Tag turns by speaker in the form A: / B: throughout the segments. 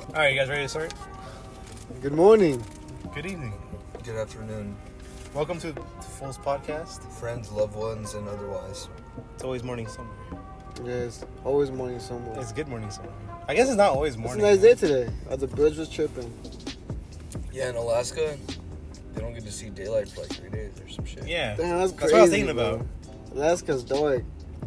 A: All right, you guys ready to start?
B: Good morning.
A: Good evening.
C: Good afternoon.
A: Welcome to Fool's Podcast.
C: Friends, loved ones, and otherwise.
A: It's always morning somewhere.
B: Yes, always morning somewhere.
A: It's good morning somewhere. I guess it's not always
B: It's a
A: morning.
B: nice day today. The birds was chirping.
C: Yeah, in Alaska, they don't get to see daylight for like 3 days or some shit.
A: Yeah.
B: Damn, that's crazy.
A: That's what I was thinking
B: bro.
A: about.
B: Alaska's dark.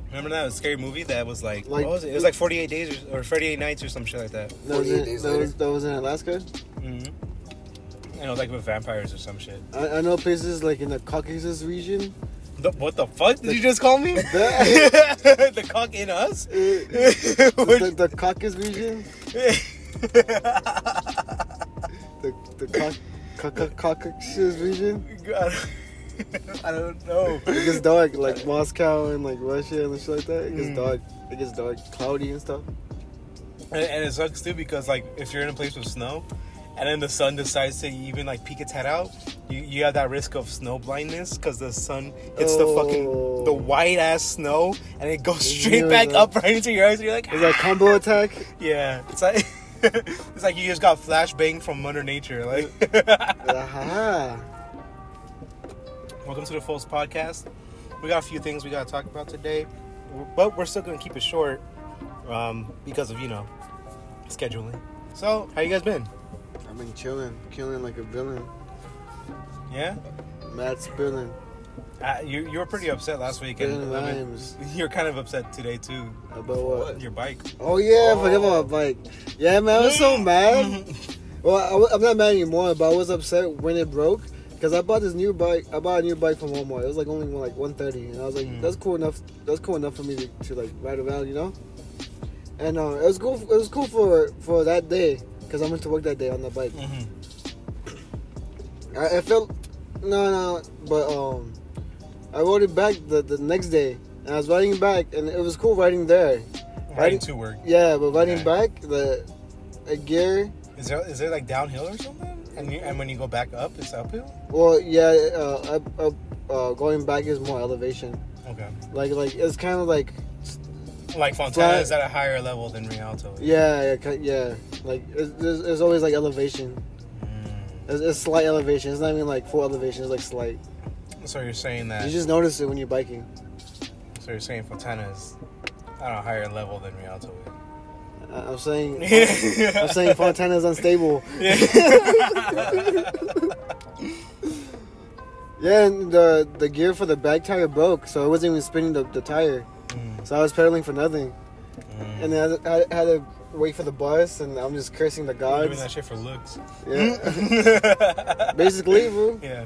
A: Remember that scary movie that was like
B: Like-
A: what was it? It was like 48 days or 48 nights or some shit like that.
B: That was,
C: 48 days later.
B: that was in Alaska?
A: Mm-hmm. And it was like with vampires or some shit.
B: I know places like in the Caucasus region.
A: What the fuck did you just call me?
B: The,
A: The cock in us?
B: the Caucasus region? The Caucasus region?
A: I don't know.
B: It gets dark, like Moscow and like Russia and shit like that. It gets
A: Mm.
B: dark. It gets dark, cloudy and stuff.
A: And it sucks too because like if you're in a place with snow and then the sun decides to even like peek its head out, you have that risk of snow blindness because the sun hits the white ass snow and it goes straight
B: Yeah,
A: back
B: man.
A: up right into your eyes. And you're like,
B: It's like combo attack.
A: yeah, it's like it's like you just got flashbang from Mother Nature. Like,
B: Aha.
A: welcome to the Fool's Podcast. We got a few things we gotta talk about today, but we're still gonna keep it short because of scheduling. So, how you guys been?
B: I've been killing like a villain.
A: Yeah.
B: Mad spilling.
A: You were pretty upset last week, and
B: Spilling rhymes.
A: you're kind of upset today too.
B: About what?
A: Your bike.
B: Oh yeah, I forgot about bike. Yeah, man, I was so mad. Well, I'm not mad anymore, but I was upset when it broke because I bought this new bike. I bought a new bike from Walmart. It was like only like $130, and I was like, that's cool enough. That's cool enough for me to like ride around, And it was cool. It was cool for that day because I went to work that day on the bike.
A: Mm-hmm.
B: I felt but I rode it back the next day, and I was riding it back, and it was cool riding there.
A: Riding to work.
B: Yeah, but riding
A: Okay.
B: back the gear.
A: Is there like downhill or something? And when you go back up, it's uphill.
B: Well, yeah, going back is more elevation.
A: Okay.
B: Like it's kind of like
A: Like Fontana
B: Flat.
A: is at a higher level than Rialto.
B: yeah. Like there's always like elevation. It's slight elevation. It's not even like full elevation. It's like slight.
A: So you're saying that?
B: You just notice it when you're biking.
A: So you're saying Fontana is at a higher level than Rialto is?
B: I'm saying Fontana's unstable. Yeah, and the gear for the back tire broke, so I wasn't even spinning the tire. So I was pedaling for nothing. And then I had to wait for the bus, and I'm just cursing the
A: You're
B: gods.
A: doing that shit for looks.
B: Yeah. Basically, bro.
A: Yeah.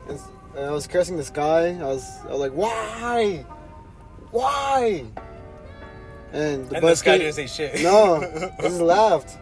B: And I was cursing the sky. I was like, why? And the
A: And
B: bus
A: this guy
B: came.
A: didn't say shit.
B: No, I just laughed.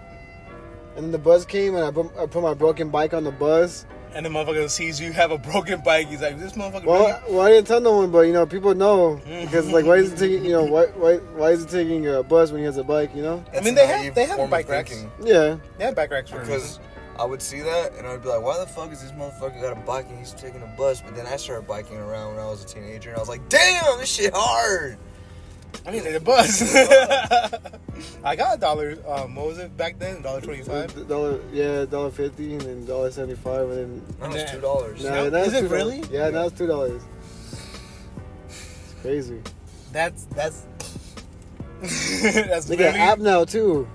B: And then the bus came, and I put my broken bike on the bus.
A: And the motherfucker sees you have a broken bike. He's like, this motherfucker.
B: Well, I didn't tell no one, but people know because like, why is it taking why is it taking a bus when he has a bike?
A: I mean, they have bike racks.
B: Yeah.
A: They have bike racks for a
C: Because
A: reason.
C: I would see that and I'd be like, why the fuck is this motherfucker got a bike and he's taking a bus? But then I started biking around when I was a teenager and I was like, damn, this shit hard.
A: I mean, the bus. I got $1. What was it back then? $1.25.
B: $1.50 and then $1.75 and then.
C: Now it's
A: Yeah.
C: $2.
B: Nah,
A: Now-
B: now
A: is
B: it's
A: it
B: $2.
A: really?
B: Yeah, now it's $2. It's crazy.
A: That's that's
B: They got
A: literally,
B: an app now too.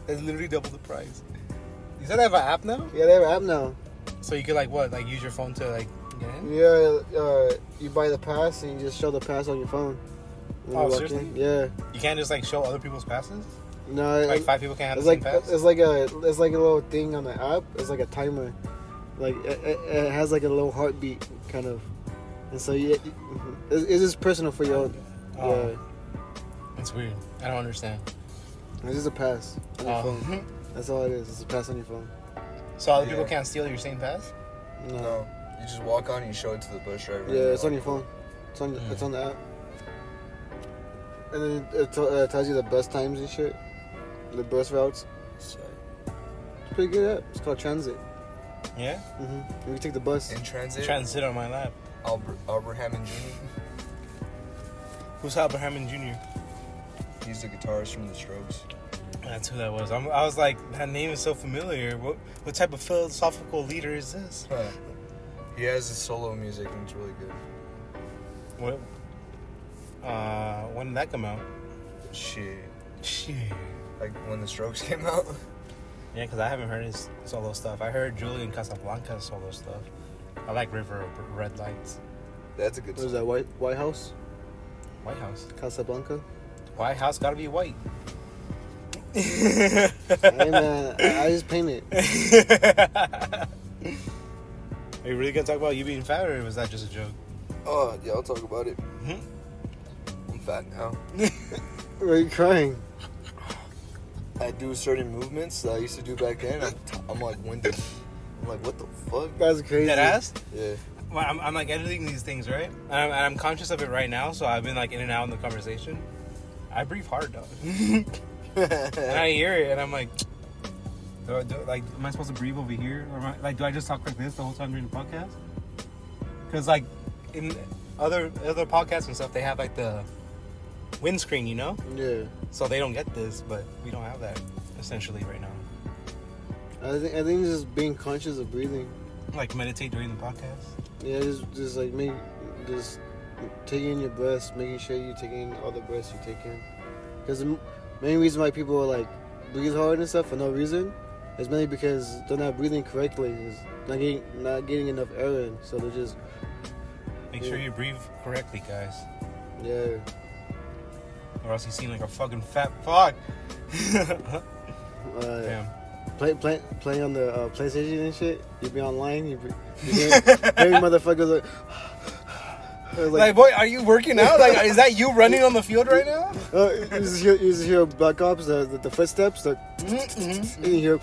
A: that's literally double the price. You said they have an app now?
B: Yeah, they have an app now.
A: So you could use your phone to get in?
B: Yeah, you buy the pass and you just show the pass on your phone. when
A: Oh,
B: you walk
A: seriously?
B: in. Yeah.
A: You can't just show other people's passes?
B: No,
A: Like 5 people can't have
B: it's
A: the
B: like
A: same pass?
B: it's like a little thing on the app. It's like a timer. Like it has like a little heartbeat kind of, and so it's just personal for your.
A: Oh.
B: Yeah,
A: It's weird. I don't understand.
B: it's just a pass on your
A: Oh.
B: phone. That's all it is. It's a pass on your phone.
A: So other people
C: Yeah.
A: can't steal your same pass?
C: No, you just walk on and you show it to the bus driver.
B: Yeah, it's on your phone. It's on the app. And then it tells you the bus times and shit, the bus routes.
C: So,
B: It's a pretty good app. It's called Transit.
A: Yeah?
B: Mm-hmm. You can take the bus.
C: in transit,
A: Trying to sit on my lap.
C: Albert Hammond Jr.
A: Who's Albert Hammond Jr.?
C: He's the guitarist from The Strokes.
A: That's who that was. I was like, that name is so familiar. What type of philosophical leader is this?
C: He has his solo music and it's really good.
A: What? When did that come out?
C: Shit.
A: Like
C: when the Strokes came out.
A: Yeah, because I haven't heard his solo stuff. I heard Julian Casablanca's solo stuff. I like River of Red Lights.
C: That's a good
B: What is
C: song.
B: that, White House?
A: White House.
B: Casablanca?
A: White House gotta be white.
B: Hey man, I just paint it.
A: Are you really gonna talk about you being fat, or was that just a joke?
C: Oh, yeah, I'll talk about it.
A: Mm-hmm.
C: I'm fat now.
B: Why are you crying?
C: I do certain movements that I used to do back then. I'm like winded. I'm like, what the fuck?
B: That's crazy.
A: Dead ass?
C: Yeah.
A: Well, I'm like editing these things, right? And I'm conscious of it right now, so I've been like in and out in the conversation. I breathe hard, dog. And I hear it, and I'm like, like, am I supposed to breathe over here? Or do I just talk like this the whole time during the podcast? Because like in other podcasts and stuff, they have like the windscreen, you know?
B: Yeah.
A: So they don't get this, but we don't have that essentially right now.
B: I think just being conscious of breathing.
A: Like meditate during the podcast.
B: Yeah, just like just taking in your breaths, making sure you take in all the breaths you take in. Because the main reason why people are like breathe hard and stuff for no reason is mainly because they're not breathing correctly. It's not getting enough air in, so they're just
A: Make sure you breathe correctly, guys.
B: yeah.
A: Or else you seem like a fucking fat fuck. Damn.
B: Play on the PlayStation and shit. You be online. You hear motherfuckers like.
A: Like, boy, are you working out? Like, is that you running on the field right now?
B: You just hear Black Ops, the footsteps. And you hear.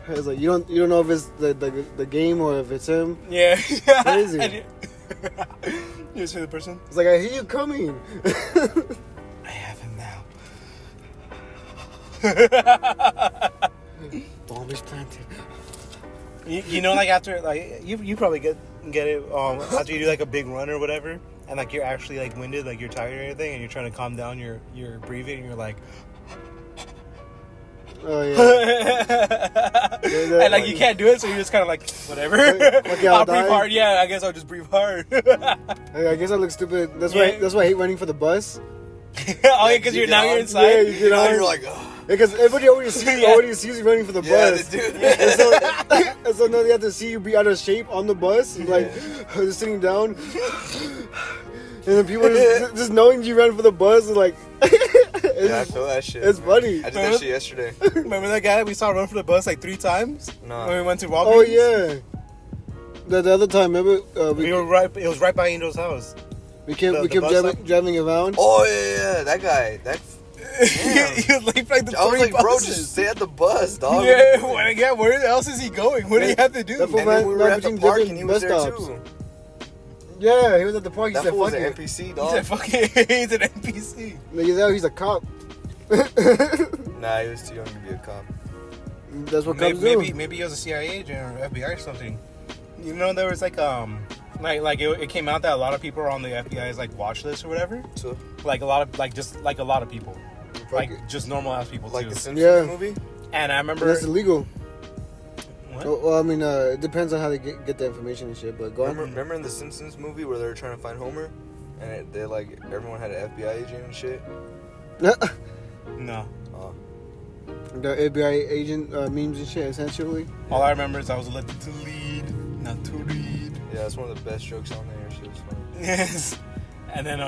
B: It's like you don't know if it's the game or if it's him.
A: Yeah.
B: Crazy.
A: You see the person?
B: It's like I hear you coming.
A: I have him now.
B: Bomb is planted.
A: You know, like after like you probably get it after you do like a big run or whatever, and like you're actually like winded, like you're tired or anything, and you're trying to calm down your breathing, and you're like,
B: Oh yeah.
A: and like you can't do it, so you're just kind of like whatever. I'll breathe hard. Yeah, I guess I'll just breathe hard.
B: I guess I look stupid. That's why I hate running for the bus.
A: Oh yeah, because you're inside.
B: Yeah, you get on.
C: You're like,
B: Because everybody already sees you running for the bus.
C: Dude.
B: And so now they have to see you be out of shape on the bus, like just sitting down. And then people just knowing you ran for the bus is like.
C: Yeah, I feel that shit.
B: It's funny.
C: I did that shit yesterday.
A: Remember that guy we saw run for the bus like 3 times?
C: No.
A: When we went to Walgreens?
B: Oh yeah. The other time, remember?
A: We were right. It was right by Angel's house.
B: We kept
A: bus
B: driving around.
C: Oh yeah, that guy.
A: He was late for like the 3
C: I was like, bro,
A: buses.
C: just stay at the bus, dog.
A: Yeah, where else is he going? What do you have to do?
B: That fool
C: And then we were at the
B: between
C: park
B: different
C: and he was
B: bus
C: there
B: stops.
C: too.
B: Yeah, he was at the park. He
C: That
B: said,
C: fool was
B: "Fuck
C: an
B: it."
C: NPC,
A: He
C: dog.
A: said, he's an NPC.
B: He's a cop.
C: Nah, he was too young to be a cop.
B: That's what cops do.
A: Maybe he was a CIA agent or FBI or something. You know, there was like it came out that a lot of people are on the FBI's like watch list or whatever.
C: So,
A: Like a lot of people, like just normal ass people
C: like
A: too.
C: the Simpsons movie.
A: And I remember
B: That's illegal.
A: What?
B: Well, I mean, it depends on how they get the information and shit. But go on.
C: Remember in the Simpsons movie where they were trying to find Homer, and they like everyone had an FBI agent and shit.
A: No.
C: Oh.
B: The FBI agent memes and shit, essentially.
A: All I remember is I was elected to lead, not to read.
C: Yeah, that's one of the best jokes on there. Shit was funny.
A: Yes. And then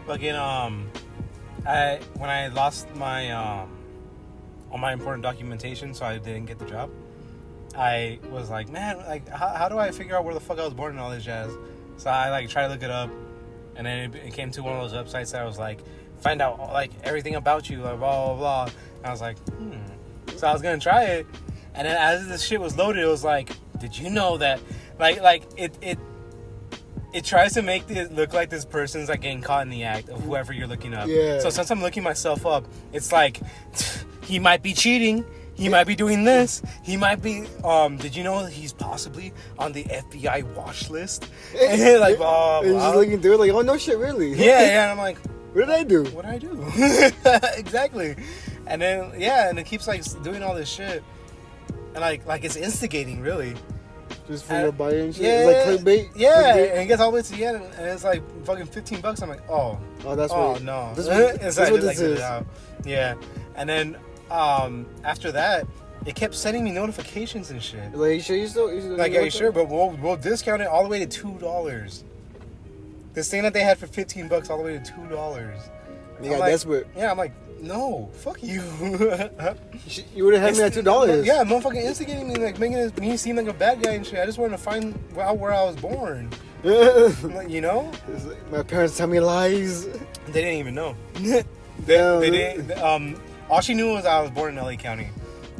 A: fucking when I lost my all my important documentation, so I didn't get the job. I was like, man, like how do I figure out where the fuck I was born and all this jazz? So I like tried to look it up, and then it came to one of those websites that was like, find out like everything about you, like blah blah blah. And I was like, So I was gonna try it, and then as this shit was loaded, it was like, did you know that, like it tries to make it look like this person's like getting caught in the act of whoever you're looking up.
B: Yeah.
A: So since I'm looking myself up, it's like he might be cheating. He might be doing this. He might be. Did you know he's possibly on the FBI watch list? And like, blah,
B: And
A: blah.
B: just looking through it, like, oh no shit, really?
A: Yeah. And I'm like,
B: What did I do?
A: what did I do? Exactly. And then and it keeps like doing all this shit, and like it's instigating really.
B: Just for your buy and shit.
A: Yeah,
B: It's like clickbait.
A: Yeah,
B: clickbait.
A: and it gets all the way to the end, and it's like fucking $15. I'm like, oh,
B: that's
A: oh
B: what.
A: no,
B: This what
A: It's like,
B: this is.
A: Yeah, and then after that, it kept sending me notifications and shit.
B: Like, you sure you still?
A: Like, are you sure? But we'll discount it all the way to $2. This thing that they had for $15 all the way to $2.
B: You got desperate.
A: Yeah, I'm like, no, fuck you.
B: You would have had me at $2.
A: Yeah, motherfucking instigating me, like making me seem like a bad guy and shit. I just wanted to find out where I was born. Like, you know?
B: My parents tell me lies.
A: They didn't even know. they didn't. All she knew was I was born in LA County.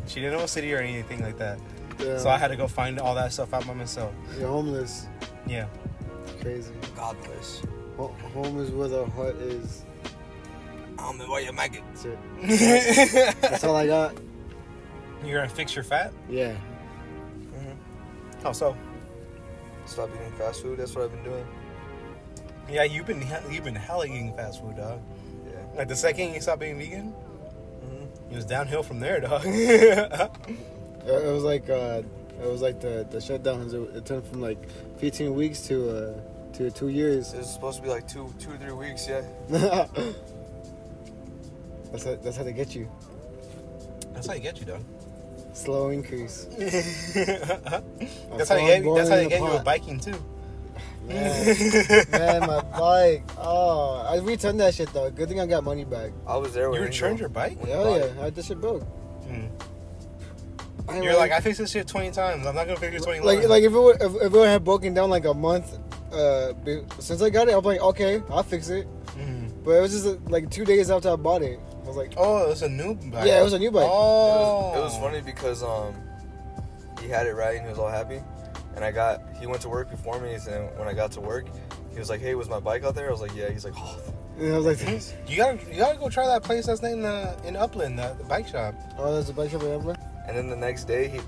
A: She didn't know a city or anything like that.
B: Damn.
A: So I had to go find all that stuff out by myself.
B: You're homeless.
A: Yeah.
B: Crazy.
C: Godless.
B: Home is where the heart is.
C: I don't know why you make it.
B: That's it. That's all I got.
A: You're gonna fix your fat?
B: Yeah.
A: How so?
C: Stop eating fast food. That's what I've been doing.
A: Yeah, you've been hella eating fast food, dog.
C: Yeah.
A: Like the second you stopped being vegan, it was downhill from there, dog.
B: It was like the shutdowns. It turned from like 15 weeks to 2 years.
C: It was supposed to be like two or 3 weeks. Yeah.
B: That's how they get you.
A: That's how you get you, dog.
B: Slow increase.
A: That's how they get you with biking too.
B: Man, my bike. Oh, I returned that shit though. Good thing I got money back.
C: I was there.
A: You returned your bike?
B: Hell yeah, that shit broke.
A: You're like, I fixed this shit 20 times. I'm not gonna fix it 20
B: like if it would have broken down like a month since I got it, I'm like, okay, I'll fix it. But it was just like 2 days after I bought it. I was like,
A: oh, it was a new bike.
B: Yeah, it was a new bike.
A: Oh,
C: it was funny because he had it right and he was all happy, and he went to work before me, and when I got to work, he was like, hey, was my bike out there? I was like, yeah. He's like, oh.
B: And I was like,
A: you gotta go try that place that's in Upland, the bike shop.
B: Oh, there's a bike shop in Upland.
C: And then the next day, he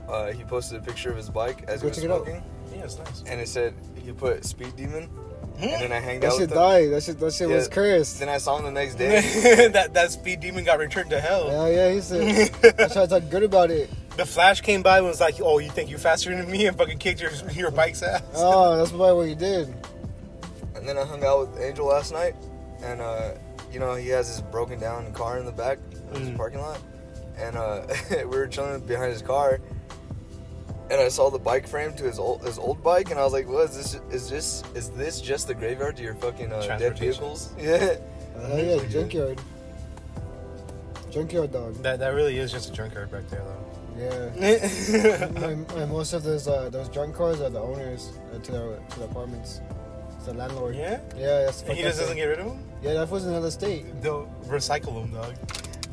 C: posted a picture of his bike as he was smoking.
A: Yeah, it's nice.
C: And it said he put Speed Demon. And then I hanged out
B: That
C: with
B: shit
C: him.
B: died. That shit was cursed.
C: Then I saw him the next day.
A: that Speed Demon got returned to hell.
B: Hell yeah, he said. I tried to talk good about it.
A: The Flash came by and was like, oh, you think you faster than me? And fucking kicked your bike's ass.
B: Oh, that's probably what he did.
C: And then I hung out with Angel last night. And, he has his broken down car in the back of his parking lot. And we were chilling behind his car. And I saw the bike frame to his old bike, and I was like, "What is this? Is this just the graveyard to your fucking dead vehicles?" Yeah.
B: Yeah, junkyard dog.
A: That really is just a junkyard back there, though.
B: Yeah. and most of those junk cars are the owners to the apartments. It's the landlord.
A: Yeah.
B: Yeah, that's.
A: And he just doesn't get rid of them.
B: Yeah, that was another state.
A: They'll recycle them, dog.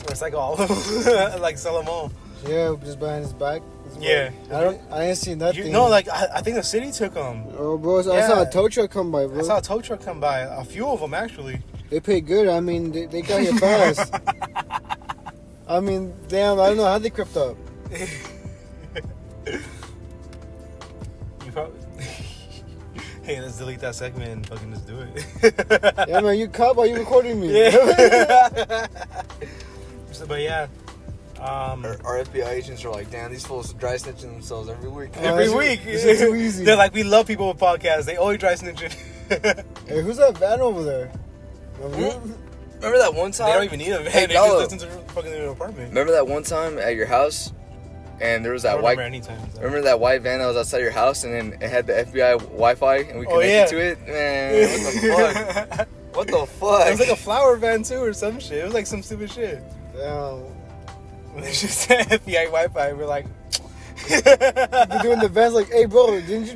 A: Recycle all of them, like sell them all.
B: Yeah, just behind his back.
A: Yeah.
B: I ain't seen nothing.
A: I think the city took them.
B: Oh, bro, I saw a tow truck come by, bro.
A: I saw a tow truck come by. A few of them, actually.
B: They paid good. I mean, they got here fast. I mean, damn, I don't know how they crept up.
A: You probably... Hey, let's delete that segment and fucking just do it.
B: Yeah, man, you cop, are you recording me?
A: Yeah. But yeah.
C: Our FBI agents are like, damn, these fools dry snitching themselves every week.
A: Every week.
B: It's too easy.
A: They're like, we love people with podcasts. They always dry snitching.
B: Hey, who's that van over there?
C: Remember that one time?
A: They don't even need a van.
C: Hey,
A: they just
C: Gallo.
A: listen to fucking their apartment.
C: Remember that one time at your house, and there was that white. Remember that white van that was outside your house, and then it had the FBI Wi-Fi, and we connected to it. Man, what the fuck? What the fuck?
A: It was like a flower van too, or some shit. It was like some stupid shit.
B: Damn.
A: It's just FBI Wi-Fi. We're like,
B: They're doing the vans like, hey, bro, didn't you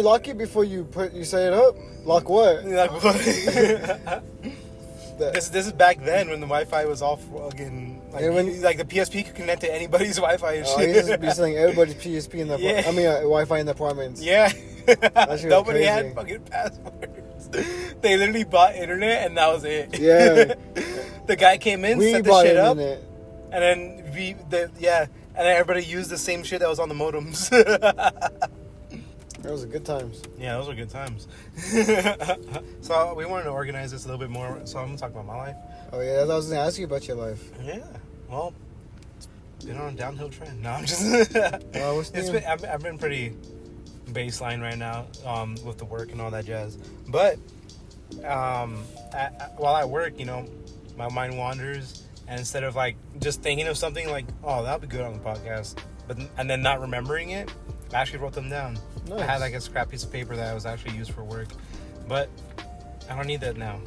B: lock it before you set it up? Lock what?
A: like what? This is back then when the Wi-Fi was all fucking like the PSP could connect to anybody's Wi-Fi and shit.
B: He just be selling everybody's PSP in the Wi-Fi in the apartments.
A: Yeah. Nobody had
B: crazy.
A: fucking passwords. They literally bought internet and that was it.
B: Yeah.
A: The guy came in,
B: We
A: set the
B: bought
A: shit up,
B: internet.
A: and then and then everybody used the same shit that was on the modems.
B: Those are good times.
A: Yeah, those were good times. So we wanted to organize this a little bit more. So I'm gonna talk about my life.
B: Oh yeah, I was gonna ask you about your life.
A: Yeah. Well, it's been on a downhill trend. No, I'm just. I've been pretty baseline right now with the work and all that jazz. But while I work, my mind wanders, and instead of like just thinking of something like, oh, that'll be good on the podcast, and then not remembering it, I actually wrote them down. Nice. I had like a scrap piece of paper that was actually used for work, but I don't need that now.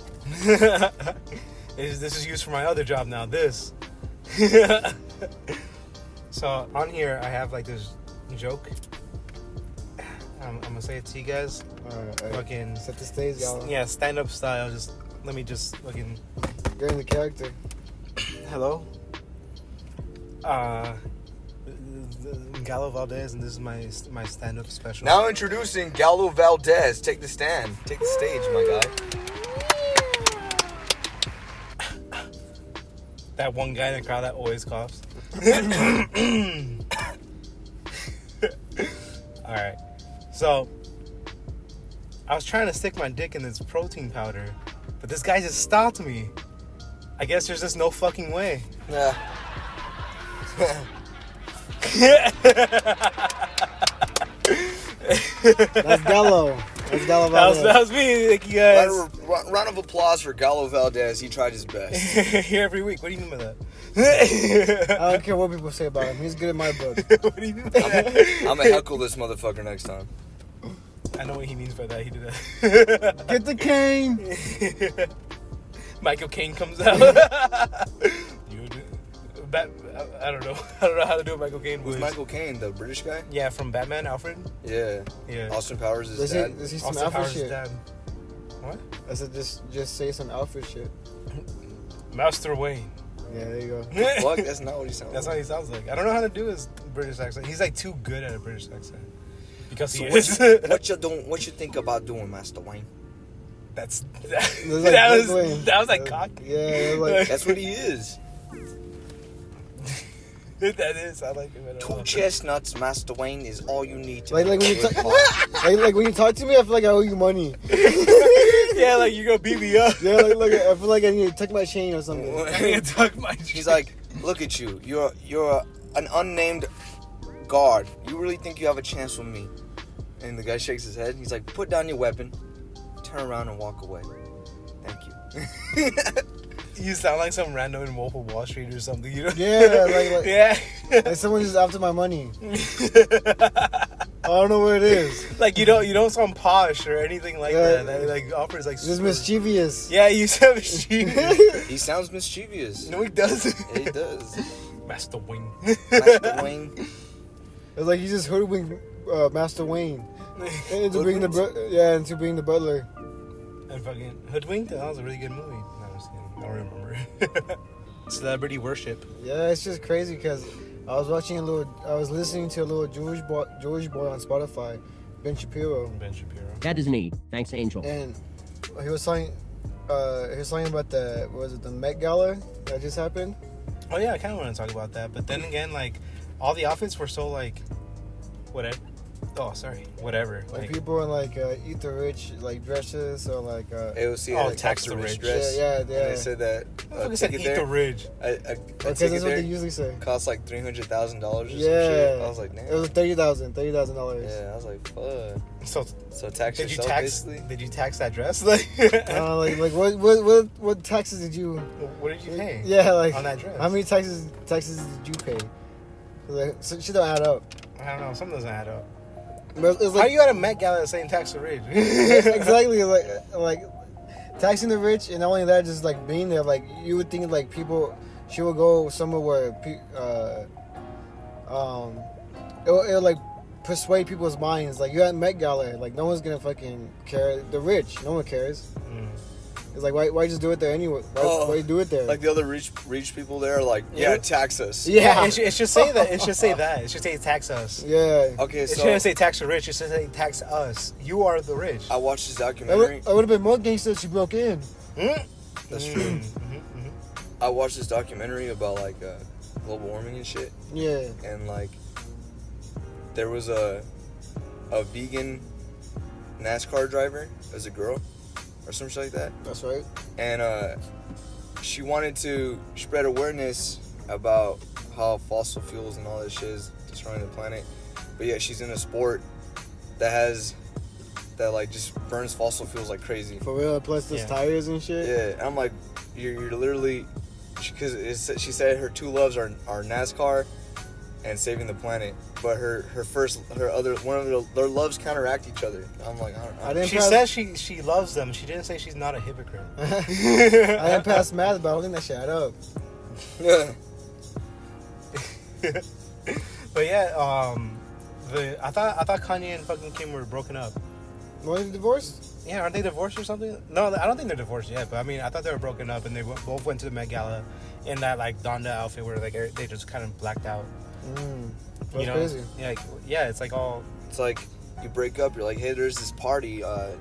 A: This is used for my other job now. This. So on here I have like this joke. I'm gonna say it to you guys.
B: All right.
A: Fucking
B: set the stage, y'all.
A: Yeah, stand up style. Let me fucking
B: get in the character.
A: Hello. Gallo Valdez, and this is my stand up special.
C: Now introducing Gallo Valdez. Take the stand. Take the stage, my guy.
A: That one guy in the crowd that always coughs. Alright. So, I was trying to stick my dick in this protein powder, but this guy just stopped me. I guess there's just no fucking way.
C: Yeah.
B: That's Gallo. That's Gallo Valdez.
A: That was me. Thank you guys.
C: Round of applause for Gallo Valdez. He tried his best.
A: Here every week. What do you mean by that?
B: I don't care what people say about him. He's good in my book.
A: What do you mean by that?
C: I'm gonna heckle this motherfucker next time.
A: I know what he means by that. He did that.
B: Get the cane.
A: Michael Caine comes out. I don't know. I don't know how to do a Michael Caine voice.
C: Who's Michael Caine, the British guy?
A: Yeah, from Batman, Alfred.
C: Yeah.
A: Austin
C: Powers is dad.
B: Does he some
A: Austin
B: Alfred
A: Powers'
B: shit?
A: dad. What?
B: I said just say some Alfred shit.
A: Master Wayne.
B: Yeah, there you go.
C: Fuck, that's not what he sounds
A: That's
C: like.
A: how he sounds like. I don't know how to do his British accent. He's like too good at a British accent. Because he is.
C: What you think about doing, Master Wayne?
A: That was like cock.
B: Yeah, like
C: that's what he is.
A: That is. I like it.
C: Two chestnuts, Master Wayne, is all you need to
B: like when you like when you talk to me, I feel like I owe you money.
A: Yeah, like you're gonna beat me up.
B: Yeah, like I feel like I need to tuck my chain or something.
A: I need to tuck my chain.
C: He's like, look at you. You're an unnamed guard. You really think you have a chance with me? And the guy shakes his head. He's like, put down your weapon, turn around and walk away. Thank you.
A: You sound like some random in Wolf of Wall Street or something. You know?
B: Yeah, like
A: yeah.
B: Like someone just after my money. I don't know what it is.
A: Like you don't sound posh or anything like that. That like offers like
B: just mischievous.
A: Yeah, you sound mischievous.
C: He sounds mischievous.
A: No, he doesn't.
C: Yeah, he does.
A: Master Wayne.
C: Master Wayne.
B: It's like he just hoodwinked Master Wayne into being the butler.
A: And fucking Hoodwinked. That was a really good movie. No, I'm just kidding. I don't remember. Celebrity worship.
B: Yeah, it's just crazy because I was listening to a little Jewish boy on Spotify, Ben Shapiro.
D: That is me. Thanks, Angel.
B: And he was talking about the Met Gala that just happened.
A: Oh yeah, I kind of want to talk about that, but then again, like all the outfits were so like, whatever. Oh, sorry. Whatever.
B: Like people in like Eat the Rich like dresses or like
C: AOC
A: oh,
C: had Tax the Rich dress.
B: Yeah.
C: And they said that
A: said Eat the Rich.
B: Because that's what they usually say.
C: Cost like $300,000 or some
B: yeah.
C: shit. I was like, damn.
B: It was $30,000.
C: Yeah, I was like, fuck.
A: So
C: tax
A: did
C: yourself, basically?
A: Did you tax that dress? Like
B: what taxes did you?
A: What did you pay?
B: Yeah, like
A: on that dress.
B: How many taxes did you pay? Like, so shit don't add up.
A: I don't know. Something doesn't add up.
B: But it's like,
A: how you at a Met Gala saying tax the rich?
B: Exactly, like taxing the rich, and not only that, just like being there. Like you would think like she would go somewhere where it would like persuade people's minds. Like you're at Met Gala, like no one's gonna fucking care. The rich, no one cares. It's like why just do it there anyway? Why you do it there?
C: Like the other rich people there are like, yeah, tax us.
B: Yeah,
A: it should say that. It should say that. It should say tax us.
B: Yeah.
C: Okay,
A: it shouldn't say tax the rich. It should say tax us. You are the rich.
C: I watched this documentary.
B: I would have been more gangster if she broke in.
C: That's true. I watched this documentary about like global warming and shit.
B: Yeah.
C: And like there was a vegan NASCAR driver as a girl or some shit like that.
B: That's right.
C: And she wanted to spread awareness about how fossil fuels and all this shit is destroying the planet, but yet she's in a sport that like just burns fossil fuels like crazy.
B: For real, plus there's tires and shit.
C: Yeah, and I'm like, you're literally, because she said her two loves are NASCAR and saving the planet, but one of their loves counteract each other. I'm like, I don't know.
A: She says she loves them. She didn't say she's not a hypocrite.
B: I didn't pass math, but I don't think that shit add up.
C: Yeah.
A: But yeah, I thought Kanye and fucking Kim were broken up.
B: Were they divorced?
A: Yeah, aren't they divorced or something? No, I don't think they're divorced yet. But I mean, I thought they were broken up, and they both went to the Met Gala in that like Donda outfit where like they just kind of blacked out.
B: That's crazy.
A: Yeah, it's like all.
C: It's like you break up. You're like, hey, there's this party.
A: Yeah,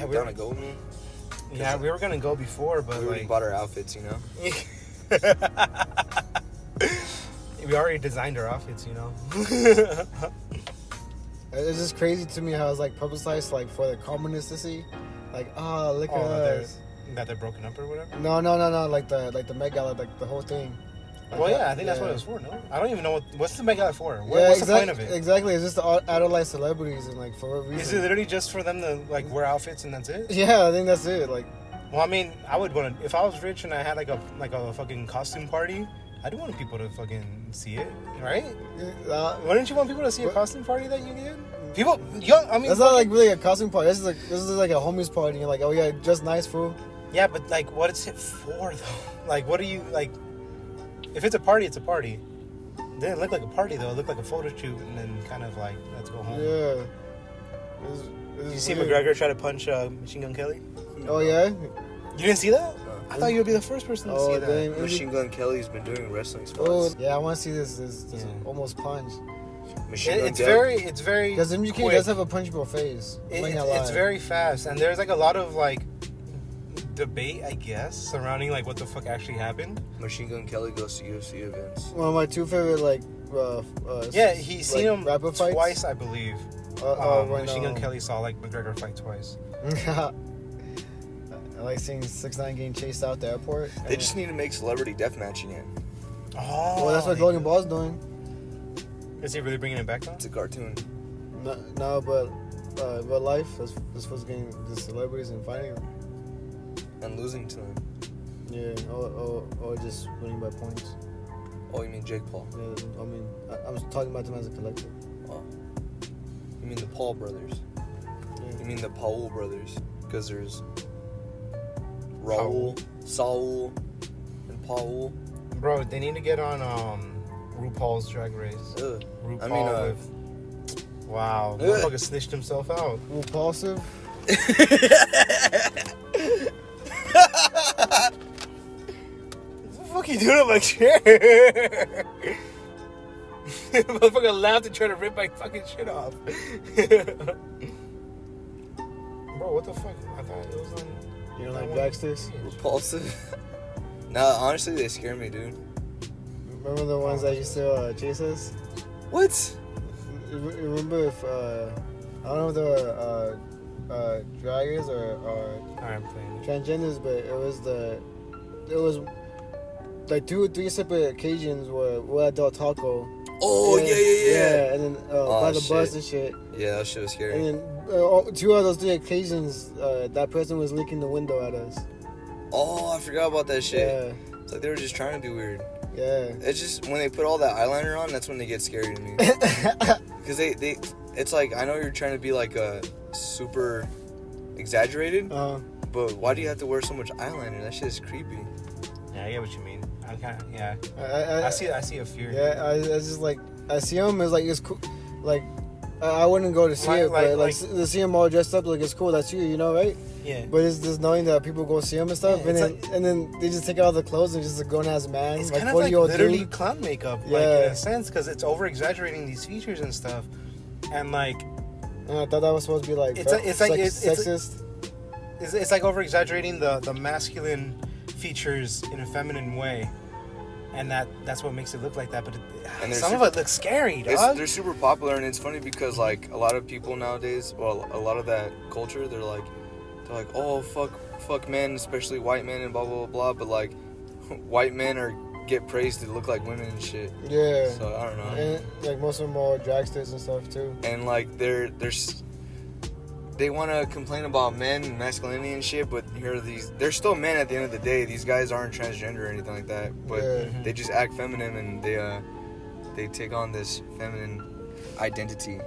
C: we're gonna go with me.
A: Yeah, we were gonna go before, but
C: we already bought our outfits, you know.
A: We already designed our outfits, you know.
B: It's just crazy to me how it's like publicized like for the communists to see, like look at us.
A: That they're broken up or whatever.
B: No, like the Met Gala, like the whole thing. Like
A: well, yeah, I think that's what it was for. No, I don't even know what's the Met Gala for. What's the point of it?
B: Exactly, it's just to idolize celebrities and like for what reason?
A: Is it literally just for them to like wear outfits and that's it?
B: Yeah, I think that's it. Like,
A: well, I mean, I would want to if I was rich and I had like a fucking costume party. I'd want people to fucking see it, right? Wouldn't you want people to see a costume party that you did? People, I mean,
B: that's not like really a costume party. This is like a homies party. And you're like, oh yeah, just nice, fool.
A: Yeah, but like, what is it for though? Like, what do you like? If it's a party, it's a party. It didn't look like a party though. It looked like a photo shoot, and then kind of like, let's go home.
B: Yeah.
A: Did you see McGregor try to punch Machine Gun Kelly?
B: Oh yeah.
A: You didn't see that? I thought you would be the first person to see that.
B: Dang.
C: Machine Gun Kelly's been doing wrestling spots.
B: Oh yeah, I want to see this almost punch.
A: It's very
B: because MGK does have a punchable face.
A: It's very fast, and there's like a lot of like debate, I guess, surrounding like what the fuck actually happened.
C: Machine Gun Kelly goes to UFC events.
B: One of my two favorite like
A: he's seen him twice, I believe. Machine Gun Kelly saw like McGregor fight twice.
B: I like seeing 6ix9ine getting chased out the airport.
C: They just need to make celebrity deathmatch again.
B: Oh, well, that's what Logan Paul's doing.
A: Is he really bringing it back though?
C: It's a cartoon.
B: No, but real life, that's supposed to getting the celebrities and fighting them.
C: And losing to them.
B: Yeah, or just winning by points.
C: Oh, you mean Jake Paul?
B: Yeah, I mean, I'm talking about them as a collective.
C: Oh. You mean the Paul brothers? Yeah. You mean the Paul brothers? Because there's Raul, Saul, and Paul.
A: Bro, they need to get on RuPaul's Drag Race. RuPaul wow, motherfucker snitched himself out.
B: Repulsive.
A: What the fuck you doing on my chair? Motherfucker laughed and tried to rip my fucking shit off. Bro, what the fuck? I thought it was on.
B: You don't like Baxter's?
C: Repulsive. Nah, honestly, they scare me, dude.
B: Remember the ones that used to chase us?
C: What?
B: Remember if I don't know if they were draggers or transgenders, but it was like 2 or 3 separate occasions where we're at Del Taco.
C: Oh, yeah.
B: And then by the bus and shit.
C: Yeah, that shit was scary.
B: And then 2 of those 3 occasions, that person was leaking the window at us.
C: Oh, I forgot about that shit.
B: Yeah.
C: It's like they were just trying to be weird.
B: Yeah.
C: It's just when they put all that eyeliner on, that's when they get scary to me. Because it's like, I know you're trying to be like a super exaggerated, but why do you have to wear so much eyeliner? That shit is creepy.
A: Yeah, I get what you mean. I'm kind of, yeah. I see a fear.
B: Yeah, I just like, I see him as like, it's cool. Like, I wouldn't go to see it, but like to see him all dressed up, like it's cool. That's you know, right?
A: Yeah.
B: But it's just knowing that people go see him and stuff, and then they just take out the clothes and just go as man.
A: It's
B: like
A: kind of like literally
B: dude.
A: clown makeup, like in a sense, because it's over exaggerating these features and stuff, and like.
B: And I thought that was supposed to be like sexist.
A: It's like over exaggerating the masculine features in a feminine way. And that's what makes it look like that, but some of it looks scary, dog.
C: They're super popular, and it's funny because like a lot of people nowadays, well, a lot of that culture, they're like, oh fuck men, especially white men, and blah blah blah blah. But like, white men are get praised to look like women and shit.
B: Yeah.
C: So I don't know.
B: And like most of them are dragsters and stuff too.
C: And like they want to complain about men and masculinity and shit, but here are these. They're still men at the end of the day. These guys aren't transgender or anything like that, but they just act feminine and they take on this feminine identity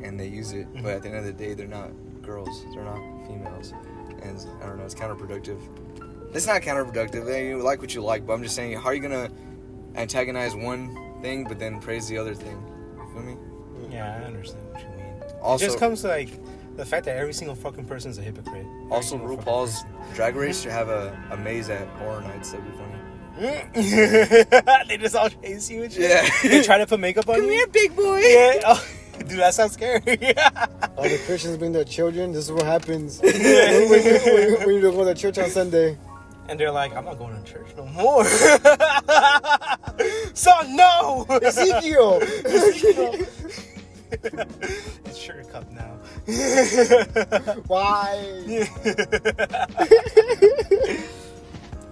C: and they use it. But at the end of the day, they're not girls. They're not females, and I don't know. It's counterproductive. It's not counterproductive. You like what you like, but I'm just saying, how are you gonna antagonize one thing but then praise the other thing? You feel me?
A: Yeah, I understand what you mean.
C: Also,
A: it just comes to like the fact that every single fucking person is a hypocrite.
C: Also, RuPaul's Drag Race should have a maze at Horror Nights. That'd be funny.
A: They just all chase you and shit.
C: Yeah.
A: They try to put makeup on you.
C: Come here, big boy.
A: Yeah. Oh, dude, that sounds scary.
B: All the Christians bring their children. This is what happens when you don't go to church on Sunday.
A: And they're like, I'm not going to church no more. Son, no!
B: Ezekiel!
A: It's sugar cup now.
B: Why?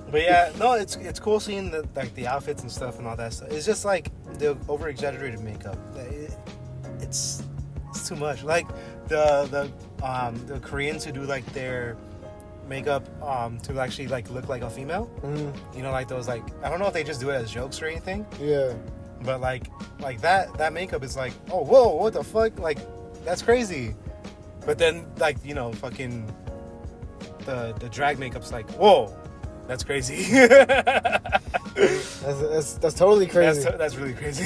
A: But yeah, no, it's cool seeing the outfits and stuff and all that stuff. It's just like the over exaggerated makeup. It's too much. Like the Koreans who do like their makeup to actually like look like a female. You know, like those like, I don't know if they just do it as jokes or anything.
B: Yeah.
A: But like that makeup is like, oh whoa, what the fuck? Like that's crazy. But then like, you know, fucking the drag makeup's like, whoa, that's crazy.
B: That's totally crazy.
A: That's really crazy.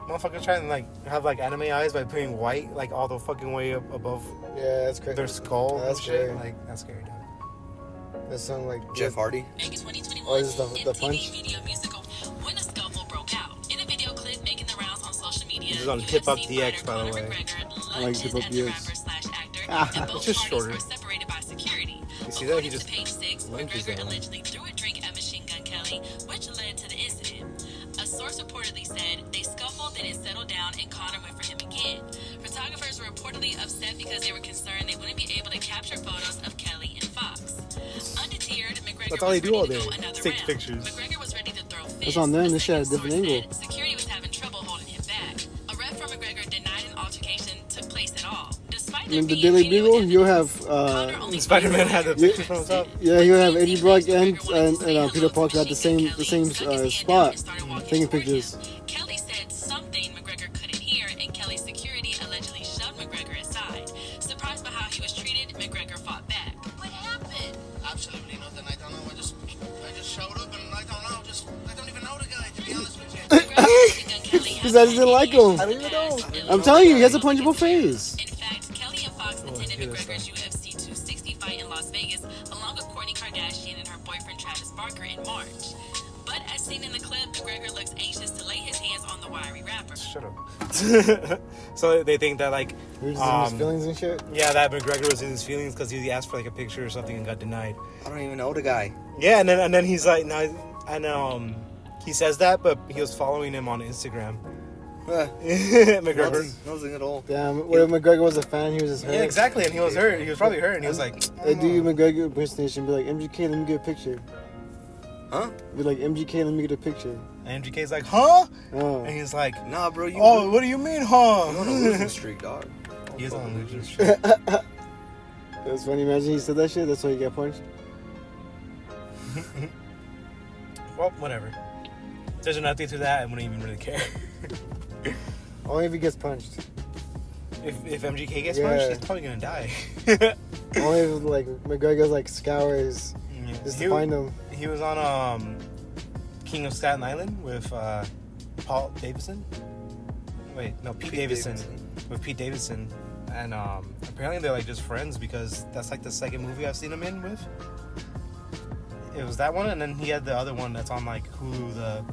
A: Motherfuckers trying to like have like anime eyes by putting white like all the fucking way up above
B: that's crazy.
A: their skull.
B: That's
A: and shit.
B: scary.
A: Like that's scary, dude.
B: That sound like
C: Jeff Hardy.
B: Oh, is this the punch?
E: When a scuffle broke out. In a video clip making the rounds on social media,
A: This is on Hip Hop DX, by the way.
B: I like Hip Hop DX.
A: It's just shorter.
E: Separated by security.
A: You see that? He just
E: Page 6,
A: lunges
E: McGregor
A: down.
E: allegedly threw a drink at Machine Gun Kelly, which led to the incident. A source reportedly said they scuffled, then it settled down, and Connor went for him again. Photographers were reportedly upset because they were concerned they wouldn't be able to capture photos of Kelly and Fox. Undeterred, McGregor
A: That's all they
E: was
A: do all
E: ready to
A: day.
E: go another
A: Take
E: round.
A: pictures.
E: McGregor was ready to throw fists.
B: That's on them. This shit had a different
E: Source
B: angle.
E: said security was having trouble holding him back. A rep from McGregor denied an altercation took place at all. Despite there
B: In the
E: being
B: Daily
E: video
B: Bugle, you'll
E: evidence,
B: have
E: Connor only
A: Spider-Man had the
B: Yeah.
A: picture from the top.
B: yeah, you'll have Eddie Brock and Peter Parker at the same spot taking pictures.
E: Kelly said something McGregor couldn't hear, and Kelly's security allegedly shoved McGregor aside. Surprised by how he was treated, McGregor fought back. What happened?
F: Absolutely nothing. I don't know. I just showed up and I don't know. I don't even know the guy, to be honest with you.
B: Because I just didn't like him. I'm telling you, he has a punchable face.
E: In fact, Kelly and Fox attended
A: hear this
E: McGregor's UFC 260 fight in Las Vegas, along with Kourtney Kardashian and her boyfriend Travis Barker in March. But as seen in the clip, McGregor looks anxious to lay his hands on the wiry rapper.
A: Shut up. So they think that like
B: He was in his feelings and shit.
A: yeah, that McGregor was in his feelings because he asked for like a picture or something and got denied.
C: I don't even know the guy.
A: Yeah, and then he's like, no, I know. He says that, but he was following him on Instagram. McGregor.
C: Nothing at all.
B: Damn, what if McGregor was a fan? He was just hurt.
A: Yeah, exactly, and he was hurt. He was probably hurt, and he was like,
B: They do you McGregor impersonation. Be like, MGK, let me get a picture.
C: Huh?
B: Be like, MGK, let me get a picture.
A: and MGK's like, huh?
B: Oh.
A: And he's like,
C: Nah, bro. You
A: oh, what do you mean,
C: you on a
A: huh?
C: losing streak, dog.
A: He is on a losing streak.
B: That's funny. Imagine he said that shit. That's why he got punched.
A: Well, whatever. There's nothing to that. I wouldn't even really care.
B: Only if he gets punched.
A: If MGK gets
B: Yeah.
A: punched, he's probably gonna die.
B: Only if like McGregor's like scours just to find him.
A: He was on King of Staten Island with Paul Davidson. Wait, no, Pete Davidson. With Pete Davidson, and apparently they're like just friends because that's like the second movie I've seen him in with. It was that one, and then he had the other one that's on like Hulu, the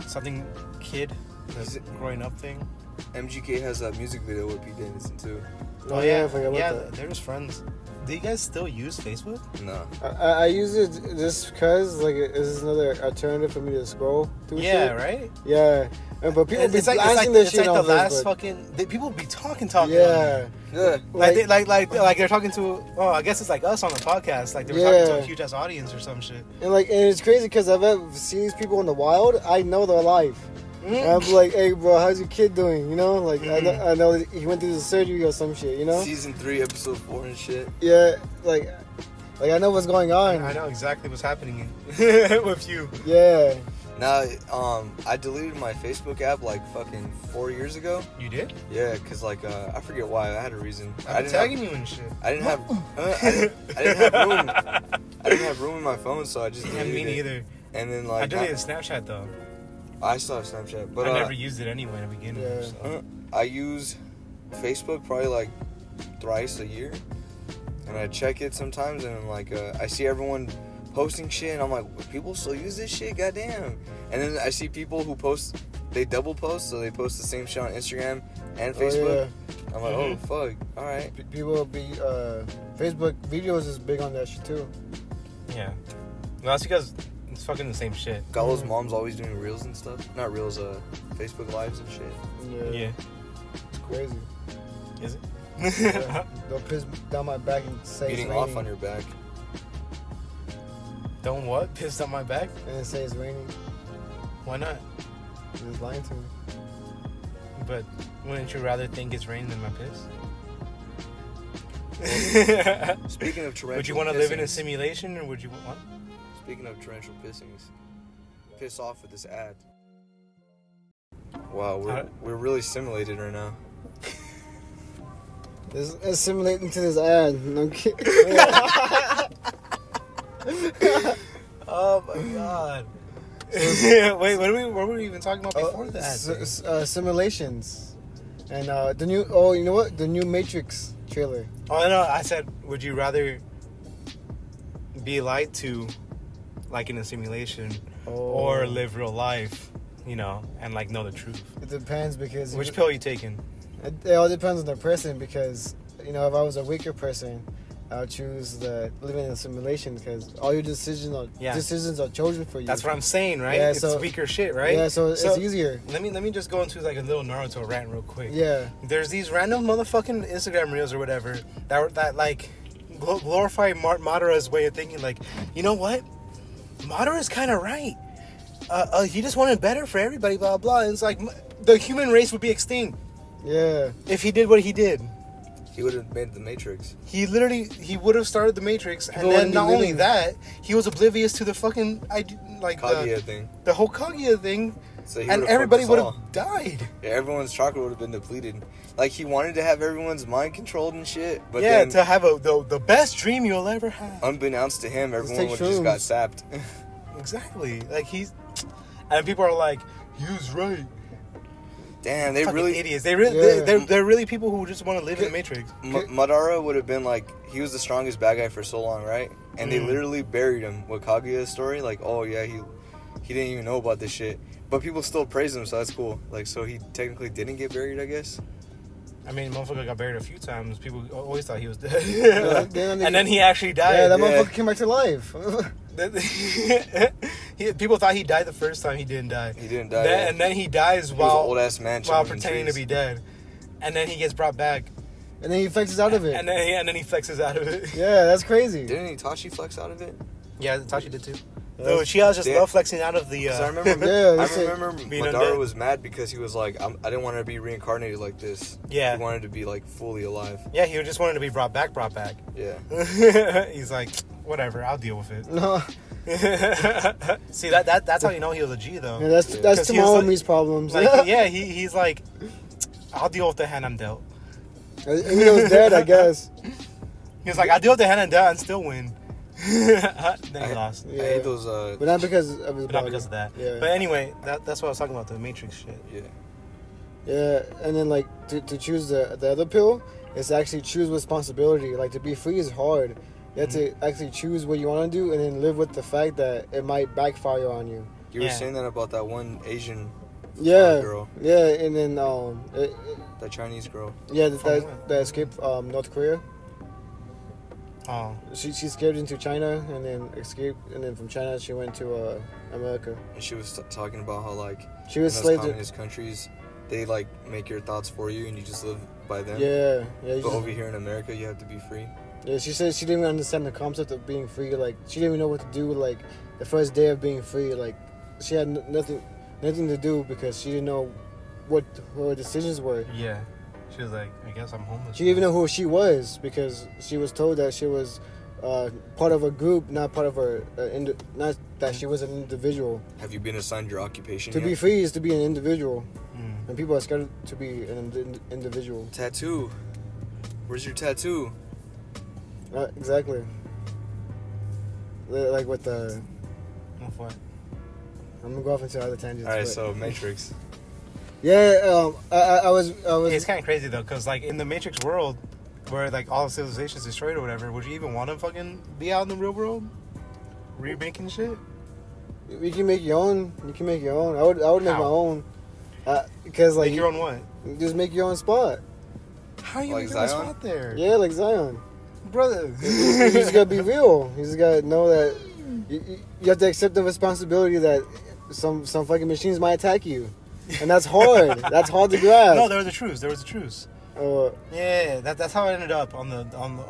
A: something kid, the growing up thing.
C: MGK has a music video with Pete Davidson too.
B: Oh yeah, I forgot about
A: yeah,
B: that.
A: they're just friends. Do you guys still use Facebook?
C: No.
B: I use it just because like it's another alternative for me to scroll through.
A: Yeah,
B: shit.
A: right.
B: Yeah, but people be
A: It's like
B: blasting their shit
A: the
B: on
A: last
B: Facebook.
A: fucking. People be talking.
B: Yeah,
C: Yeah.
A: Like they're talking to. Oh, I guess it's like us on the podcast. Like they're talking to a huge ass audience or some shit.
B: and it's crazy because I've ever seen these people in the wild. I know their life. And I'm like, hey, bro, how's your kid doing? You know, like I know he went through the surgery or some shit. You know,
C: Season 3, episode 4 and shit.
B: yeah, like I know what's going on.
A: I know exactly what's happening with you.
B: Yeah,
C: Now, I deleted my Facebook app like fucking 4 years ago.
A: You did?
C: Yeah, cause like I forget why. I had a reason.
A: I've been tagging you and shit.
C: I didn't have. I didn't have room. I didn't have room in my phone, so I just
A: Yeah,
C: deleted
A: me
C: it.
A: neither.
C: And then
A: I
C: like
A: deleted Snapchat though.
C: I still have Snapchat, but
A: I never used it anyway in the beginning.
B: Yeah.
A: So.
C: I use Facebook probably like thrice a year, and I check it sometimes, and like I see everyone posting shit, and I'm like, people still use this shit, goddamn. And then I see people who post, they double post, so they post the same shit on Instagram and Facebook. I'm like, oh fuck, all right.
B: People be Facebook videos is big on that shit too.
A: Yeah. Well, that's because it's fucking the same shit.
C: Gallo's mom's always doing reels and stuff. Not reels, Facebook lives and shit.
A: Yeah.
B: It's crazy.
A: Is it?
B: Yeah. Don't piss down my back and say
C: Beating
B: it's
C: off
B: raining.
C: on your back.
A: Don't what? Pissed on my back?
B: And then say it's raining.
A: Why not?
B: You're just lying to me.
A: But wouldn't you rather think it's raining than my piss?
C: Speaking of torrential
A: Would you want to live in a
C: pissings-
A: simulation or would you want?
C: Speaking of torrential pissings, piss off with this ad. Wow, we're really simulated right now.
B: It's assimilating to this ad. No kidding.
A: Oh my god. Wait, what were we even talking about before that?
B: Simulations. And the new, oh, you know what? The new Matrix trailer.
A: Oh no, I said, would you rather be lied to, like in a simulation, or live real life, you know, and like know the truth?
B: It depends because...
A: Which pill are you taking?
B: It all depends on the person because, you know, if I was a weaker person, I'll choose the living in a simulation because all your decisions are chosen for you.
A: That's what I'm saying, right?
B: Yeah,
A: it's
B: so-
A: weaker shit, right?
B: Yeah, so it's easier.
A: Let me just go into like a little Naruto rant real quick.
B: Yeah.
A: There's these random motherfucking Instagram reels or whatever that like glorify Madara's way of thinking. Like, you know what? Madara's kind of right. He just wanted better for everybody, blah blah. And it's like the human race would be extinct.
B: Yeah.
A: If he did what he did.
C: He would have made the Matrix.
A: He would have started the Matrix, and
B: People
A: then
B: wouldn't be
A: not only
B: living.
A: that, he was oblivious to the fucking
C: Kaguya thing.
A: the whole Kaguya thing,
C: So he
A: and
C: would've
A: everybody
C: fucked
A: would
C: us
A: have
C: all.
A: died.
C: Yeah, everyone's chakra would have been depleted. Like, he wanted to have everyone's mind controlled and shit, but
A: Yeah,
C: then,
A: to have the best dream you'll ever have.
C: unbeknownst to him, everyone
B: take
C: would have just got
B: shrooms.
C: sapped.
A: Exactly. Like and people are like, he was right.
C: Damn, they
A: Fucking
C: really...
A: idiots. They're really people who just want to live in the Matrix.
C: Madara would have been like, he was the strongest bad guy for so long, right? And they literally buried him with Kaguya's story. Like, oh yeah, he didn't even know about this shit. But people still praise him, so that's cool. Like, so he technically didn't get buried, I guess.
A: I mean, motherfucker got buried a few times. People always thought he was dead.
B: Then
A: And then he actually died.
B: Yeah, that motherfucker came back to life.
A: People thought he died the first time. He didn't die.
C: He didn't die. Yeah.
A: And then he dies
C: He was an
A: while
C: old-ass man
A: while
C: chilling in
A: pretending to
C: trees.
A: be dead. And then he gets brought back.
B: And then he flexes out of it.
A: And then he flexes out of it.
B: Yeah, that's crazy.
C: Didn't Itachi flex out of it?
A: Yeah, Tashi did too.
B: Yeah.
A: Though she just
C: Yeah.
A: love flexing out of the.
C: 'Cause I remember,
B: Yeah,
C: I
B: that's it.
C: remember
A: Being
C: Madara
A: undead.
C: was mad because he was like, I didn't want to be reincarnated like this.
A: Yeah.
C: He wanted to be like fully alive.
A: Yeah, he just wanted to be brought back.
C: Yeah.
A: He's like, whatever, I'll deal with it.
B: No,
A: See that's how you know he was a G though.
B: yeah, that's
A: 'Cause he was
B: Tomorrow
A: like-
B: Me's problems.
A: Like, yeah, he's like, I'll deal with the hand I'm dealt.
B: And he was dead, I guess.
A: He was like, I'll deal with the hand I'm dealt and still win. Then he lost.
C: I hate those.
B: But not because of his
A: But not
B: body.
A: because of that.
B: Yeah.
A: But anyway, that's what I was talking about, the Matrix shit.
C: Yeah.
B: Yeah, and then like to choose the other pill is to actually choose responsibility. Like to be free is hard. You have to actually choose what you want to do and then live with the fact that it might backfire on you.
C: You were
A: Yeah.
C: saying that about that one Asian
B: Yeah,
C: girl,
B: yeah, and then
C: that Chinese girl.
B: yeah,
A: From
B: that escaped North Korea.
A: Oh.
B: She escaped into China and then escaped, and then from China she went to America.
C: And she was talking about how like
B: She was
C: in those
B: slaved.
C: communist countries, they like make your thoughts for you and you just live by them.
B: Yeah.
C: But over here in America, you have to be free.
B: Yeah, she said she didn't even understand the concept of being free. Like, she didn't even know what to do. Like, the first day of being free, like, she had nothing to do because she didn't know what her decisions were.
A: Yeah. She was like, I guess I'm homeless.
B: She didn't even know who she was because she was told that she was part of a group, not part of not that she was an individual.
C: Have you been assigned your occupation
B: To
C: yet?
B: be free is to be an individual,
A: Mm.
B: and people are scared to be an individual.
C: Tattoo. Where's your tattoo?
B: Exactly. Like with the.
A: Of what?
B: I'm gonna go off into other tangents.
C: All right,
B: but-
C: so Matrix.
B: Yeah, I was.
A: It's kind of crazy though, because like in the Matrix world, where like all of civilization is destroyed or whatever, would you even want to fucking be out in the real world, remaking shit?
B: You can make your own. You can make your own. I would make
A: How?
B: my own. Because like
A: Make your own what?
B: just make your own spot.
A: How are you
C: Like
A: making a
C: Zion?
A: spot there?
B: Yeah, like Zion.
A: Brother.
B: You just gotta be real. You just gotta know that you have to accept the responsibility that some fucking machines might attack you, and that's hard. That's hard to grasp.
A: No, there was a truce. There was a truce.
B: Uh,
A: Yeah, that's how it ended up on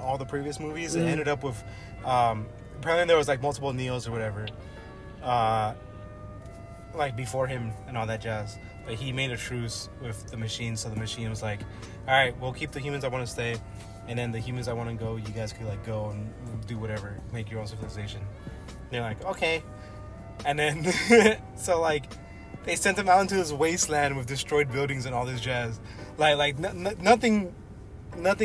A: all the previous movies. It ended up with apparently there was like multiple Neos or whatever, like before him and all that jazz. But he made a truce with the machine, so the machine was like, "All right, we'll keep the humans that want to stay, and then the humans that want to go, you guys could like go and do whatever, make your own civilization." And they're like, "Okay," and then so like they sent him out into this wasteland with destroyed buildings and all this jazz. Nothing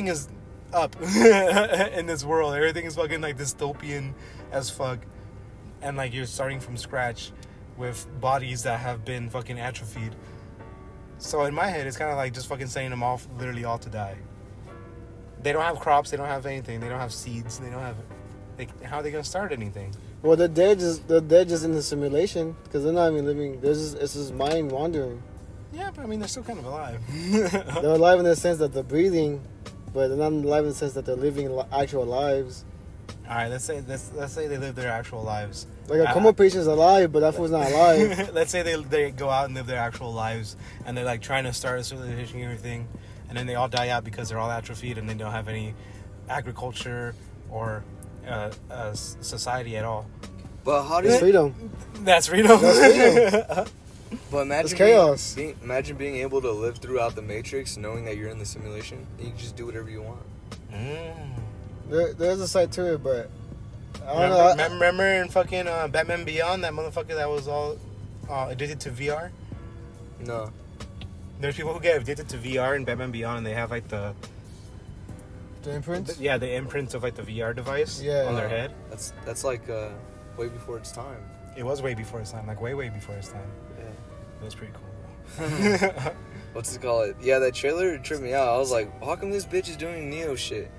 A: is up in this world. Everything is fucking like dystopian as fuck, and like you're starting from scratch with bodies that have been fucking atrophied. So in my head, it's kind of like just fucking sending them off, literally all to die. They don't have crops. They don't have anything. They don't have seeds. They don't have. How are they gonna start anything?
B: well, they're just in the simulation because they're not even living. It's just mind wandering.
A: Yeah, but I mean, they're still kind of alive.
B: They're alive in the sense that they're breathing, but they're not alive in the sense that they're living actual lives.
A: All right, let's say they live their actual lives.
B: Like a coma patient's alive, but that fool's not alive.
A: Let's say they go out and live their actual lives, and they're like trying to start a civilization and everything, and then they all die out because they're all atrophied and they don't have any agriculture or society at all.
C: But how do
B: It's
C: you?
B: freedom.
A: That's freedom.
B: That's freedom.
C: But imagine
B: It's chaos.
C: Imagine being able to live throughout the Matrix, knowing that you're in the simulation. And you can just do whatever you want.
B: There's a side to it, but I don't know.
A: Remember in fucking Batman Beyond, that motherfucker that was all addicted to VR?
C: No.
A: There's people who get addicted to VR in Batman Beyond, and they have like the
B: imprints.
A: the imprints of like the VR device
B: Yeah.
A: on their head.
C: That's like way before its time.
A: It was way before his time, like way before his time.
C: Yeah.
A: It was pretty cool though.
C: What's it called? Yeah, that trailer tripped me out. I was like, how come this bitch is doing Neo shit?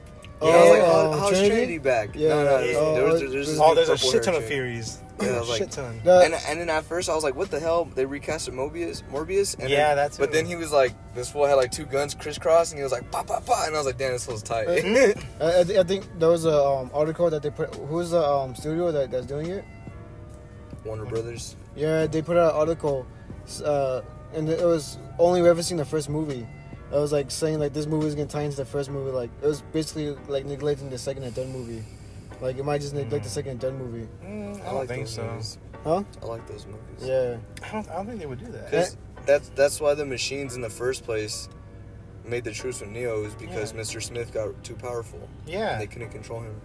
B: Oh,
C: I was like, how's
B: Trinity?
C: Trinity back?
B: Yeah.
C: No,
B: Oh,
C: there's this
A: Oh,
C: big
A: there's a
C: purple
A: shit ton
C: hair
A: of
C: chick.
A: theories.
C: Yeah, I was like,
A: shit ton.
C: and then at first I was like, what the hell? They recasted Morbius. And
A: Yeah,
C: then,
A: that's
C: But
A: it.
C: then he was like, this fool had like two guns crisscrossed, and he was like, pa pa pa, and I was like, damn, this fool's tight.
B: I think there was a article that they put. Who's the studio that's doing it?
C: Warner Brothers.
B: Yeah, they put out an article, and it was only referencing the first movie. I was like saying like this movie is gonna tie into the first movie. Like it was basically like neglecting the second and third movie. Like it might just neglect the second and third movie.
A: I don't think
C: those
A: so.
C: movies.
B: Huh?
C: I like those movies.
B: Yeah.
A: I don't think they would do that.
C: 'Cause that's why the machines in the first place made the truce with Neo, is because
A: Yeah.
C: Mr. Smith got too powerful.
A: Yeah.
C: And they couldn't control him.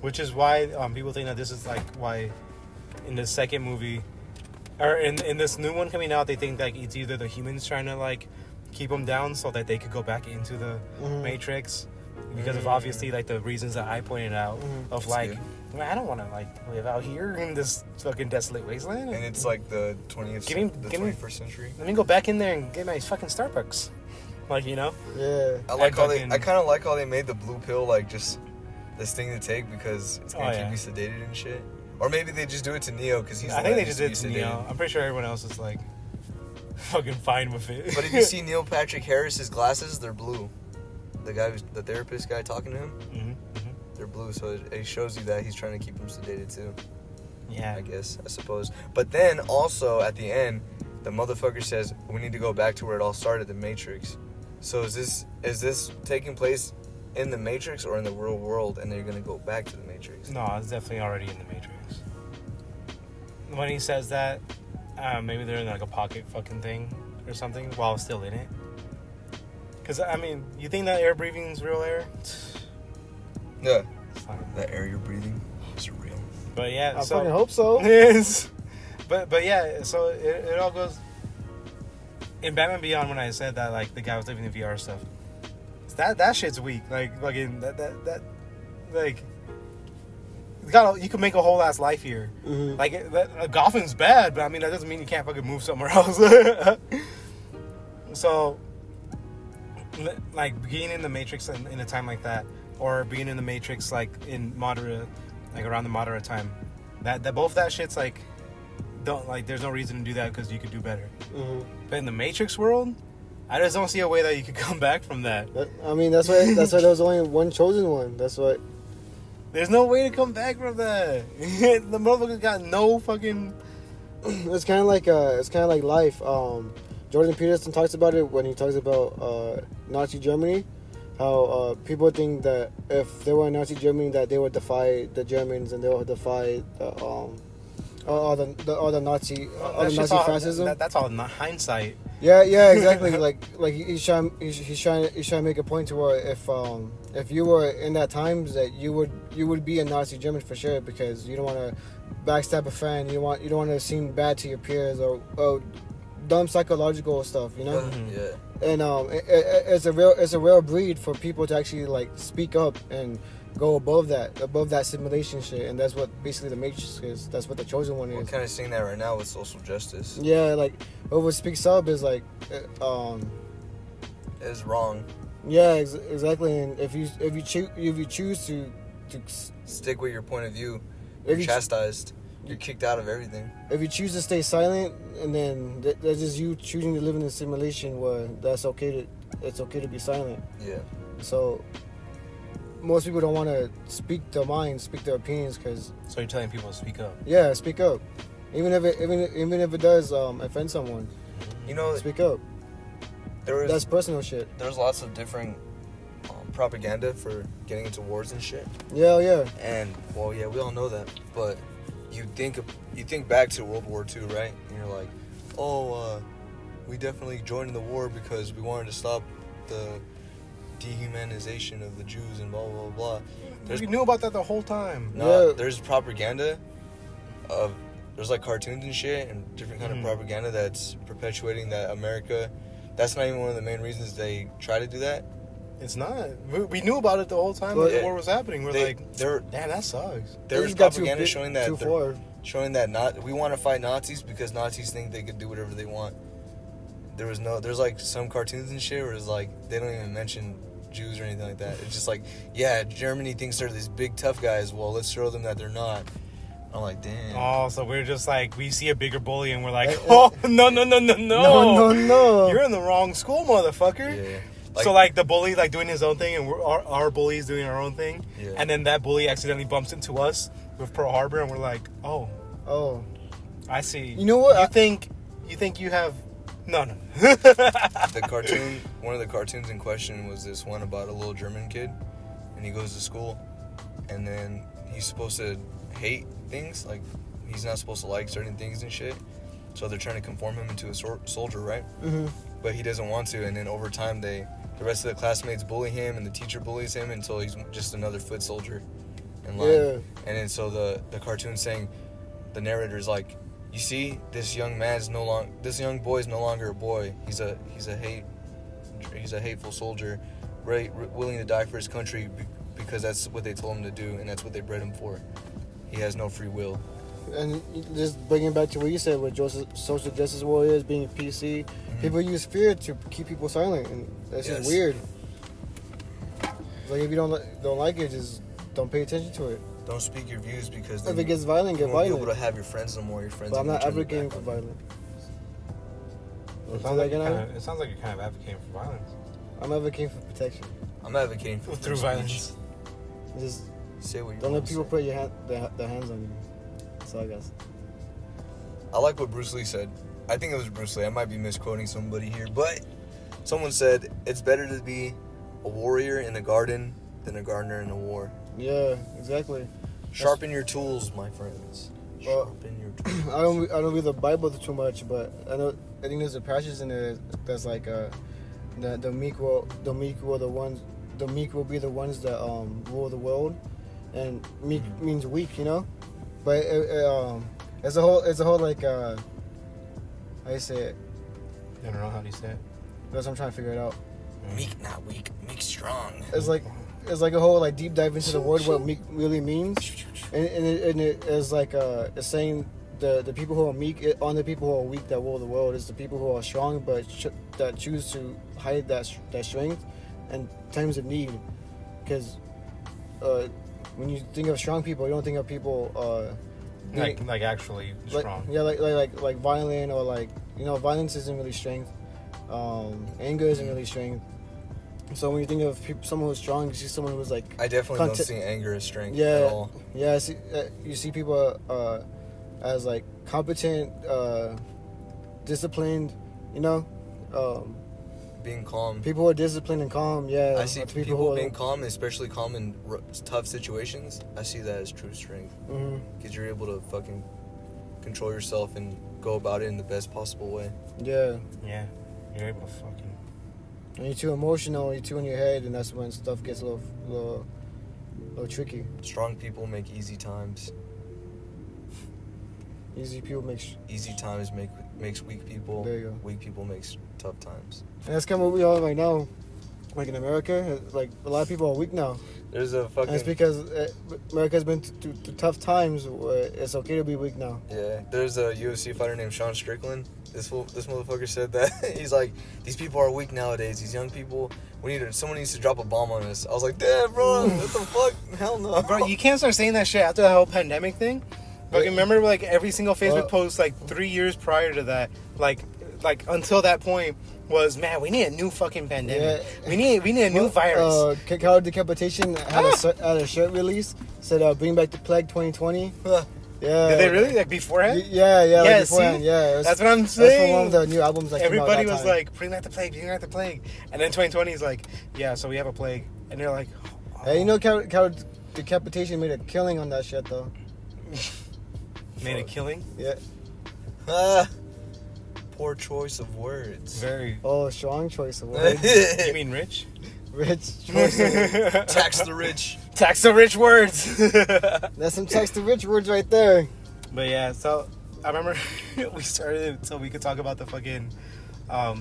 A: Which is why people think that this is like why in the second movie, or in this new one coming out, they think like it's either the humans trying to like keep them down so that they could go back into the Matrix, because of obviously like the reasons that I pointed out of like,
C: good.
A: well, I don't want to like live out here in this fucking desolate wasteland.
C: And it's like the 20th,
A: Give me-
C: the
A: give me-
C: 21st century.
A: Let me go back in there and get my fucking Starbucks, like, you know.
B: Yeah.
C: I
A: fucking-
C: kind of like how they made the blue pill like just this thing to take because it's gonna
A: Oh,
C: keep
A: yeah.
C: you sedated and shit. Or maybe they just do it to Neo because he's.
A: I
C: the
A: think
C: one
A: they
C: that
A: just
C: needs
A: did
C: to be
A: it to
C: sedated.
A: Neo. I'm pretty sure everyone else is like fucking fine with it.
C: But if you see Neil Patrick Harris's glasses, they're blue. The therapist guy talking to him, they're blue, so it shows you that he's trying to keep them sedated too.
A: Yeah.
C: I suppose. But then also at the end, the motherfucker says we need to go back to where it all started, the Matrix. So is this taking place in the Matrix or in the real world, and they're gonna go back to the Matrix?
A: No, it's definitely already in the Matrix. When he says that, maybe they're in like a pocket fucking thing or something while still in it. Because, I mean, you think that air breathing is real air?
C: Yeah.
A: It's not.
C: That air you're breathing is real.
A: But yeah,
B: I
A: so...
B: fucking hope so.
A: Yes. But yeah, so it all goes... In Batman Beyond, when I said that, like, the guy was living in VR stuff, that shit's weak. Like, fucking, that like... You can make a whole ass life here.
B: Mm-hmm.
A: Like, Gotham's bad, but I mean, that doesn't mean you can't fucking move somewhere else. So, like, being in the Matrix in a time like that, or being in the Matrix, like, in moderate, like, around the moderate time, that both that shit's, like, there's no reason to do that because you could do better.
B: Mm-hmm.
A: But in the Matrix world, I just don't see a way that you could come back from that.
B: I mean, that's why there was only one chosen one. That's why.
A: There's no way to come back from that. The motherfucker got no fucking...
B: It's kind of like life. Jordan Peterson talks about it when he talks about Nazi Germany. How people think that if they were in Nazi Germany, that they would defy the Germans and they would defy all the Nazi fascism.
A: That's all hindsight.
B: Yeah, exactly. like he's trying to make a point to where if you were in that times that you would be a Nazi German for sure, because you don't want to backstab a friend, you don't want to seem bad to your peers or dumb psychological stuff, you know.
C: Yeah.
B: And it's a real breed for people to actually like speak up and go above that simulation shit, and that's what basically the Matrix is. That's what the chosen one is.
C: We're kind of seeing that right now with social justice.
B: Yeah, like whoever speaks up is like
C: is wrong.
B: Yeah, exactly. And if you choose to
C: stick with your point of view,
B: if
C: you're
B: you
C: chastised. You're kicked out of everything.
B: If you choose to stay silent, and then that's just you choosing to live in a simulation where it's okay to be silent.
C: Yeah.
B: So most people don't want to speak their minds, speak their opinions, because.
A: So you're telling people to speak up?
B: Yeah, speak up. Even if it does offend someone.
C: You know,
B: speak up. That's personal shit.
C: There's lots of different propaganda for getting into wars and shit.
B: Yeah.
C: And well, yeah, we all know that, but. You think back to World War II, right? And you're like, we definitely joined the war because we wanted to stop the dehumanization of the Jews and blah, blah, blah.
A: You knew about that the whole time.
C: No, there's propaganda there's like cartoons and shit and different kind of propaganda that's perpetuating that America, that's not even one of the main reasons they try to do that.
A: It's not. We knew about it the whole time that the war was happening. We're damn, that sucks.
C: There's propaganda showing that we want to fight Nazis because Nazis think they could do whatever they want. There's like some cartoons and shit where it's like they don't even mention Jews or anything like that. It's just like, yeah, Germany thinks they're these big tough guys. Well, let's show them that they're not. I'm like, damn.
A: Oh, so we're just like, we see a bigger bully and we're like, oh, no.
B: No.
A: You're in the wrong school, motherfucker.
C: Yeah.
A: So like the bully like doing his own thing and our bully's doing our own thing, and then that bully accidentally bumps into us with Pearl Harbor, and we're like, oh, I see.
B: You know what?
A: You think you have no.
C: The cartoon, one of the cartoons in question was this one about a little German kid, and he goes to school, and then he's supposed to hate things, like he's not supposed to like certain things and shit. So they're trying to conform him into a soldier, right? Mm-hmm. But he doesn't want to, and then over time the rest of the classmates bully him, and the teacher bullies him until he's just another foot soldier in line. Yeah. And then so the cartoon's saying, the narrator's like, you see, this young boy's no longer a boy. He's a hateful soldier, willing to die for his country because that's what they told him to do, and that's what they bred him for. He has no free will.
B: And just bringing back to what you said with social justice warriors being PC, people use fear to keep people silent, and that's just weird. Like if you don't like it, just don't pay attention to it.
C: Don't speak your views because
B: if it gets violent, get violent.
C: You won't be able to have your friends no more. Your friends.
B: But I'm not advocating for violence.
A: It sounds like you're kind of advocating for violence.
B: I'm advocating for protection.
C: I'm advocating for
A: through violence.
B: Just
C: Say what you
B: Don't
C: want
B: let
C: to
B: people
C: say.
B: put their hands on you. That's all I guess.
C: I like what Bruce Lee said. I think it was Bruce Lee. I might be misquoting somebody here, but someone said it's better to be a warrior in a garden than a gardener in a war.
B: Yeah, exactly.
C: Sharpen your tools, my friends. Sharpen your tools.
B: I don't read the Bible too much, but I think there's a passage in there that's like the meek will be the ones that rule the world, and meek means weak, you know. But it's a whole like how you say it?
A: I don't know how do you say it.
B: That's what I'm trying to figure it out.
C: Meek, not weak. Meek, strong.
B: It's like a whole like deep dive into the word what meek really means, and it is like it's saying the people who are meek on the people who are weak that rule the world is the people who are strong but that choose to hide that strength in times of need, because when you think of strong people, you don't think of people
A: Like actually strong.
B: like violent, or like, you know, violence isn't really strength. Anger isn't really strength. So when you think of someone who's strong, you see someone who's like...
C: I definitely don't see anger as strength at all.
B: Yeah, you see people as like competent, disciplined, you know?
C: Being calm.
B: People who are disciplined and calm, yeah.
C: I see people being calm, especially calm in tough situations. I see that as true strength. Because you're able to fucking control yourself and go about it in the best possible way.
B: Yeah.
A: Yeah. You're able to fucking...
B: When you're too emotional, you're too in your head, and that's when stuff gets a little tricky.
C: Strong people make easy times.
B: Easy times
C: makes weak people.
B: There you go.
C: Weak people makes tough times.
B: And that's kind of what we are right now. Like in America, like a lot of people are weak now.
C: There's a fucking...
B: And it's because America's been through tough times. It's okay to be weak now.
C: Yeah, there's a UFC fighter named Sean Strickland. This motherfucker said that. He's like, these people are weak nowadays. These young people, someone needs to drop a bomb on us. I was like, damn, bro, what the fuck? Hell no.
A: Bro, you can't start saying that shit after the whole pandemic thing. Like, remember, like, every single Facebook post, like, 3 years prior to that, like until that point, was, man, we need a new fucking pandemic. Yeah. We need a new virus.
B: Coward Decapitation had a shirt release, said, bring back the plague 2020. Yeah.
A: Did they really? Like, beforehand?
B: Yeah,
A: like
B: beforehand,
A: see?
B: yeah.
A: That's what I'm saying.
B: That's from one of the new albums that
A: everybody
B: came out
A: was like, bring back the plague. And then 2020 is like, yeah, so we have a plague. And they're like, oh.
B: Hey, you know, Coward Decapitation made a killing on that shit, though.
A: Made a killing?
B: Yeah.
C: Poor choice of words.
A: Very.
B: Oh, strong choice of words.
A: You mean rich?
B: Rich choice of words.
C: Tax the rich.
A: Tax the rich words.
B: That's some tax the rich words right there.
A: But yeah, so I remember we started so we could talk about the fucking I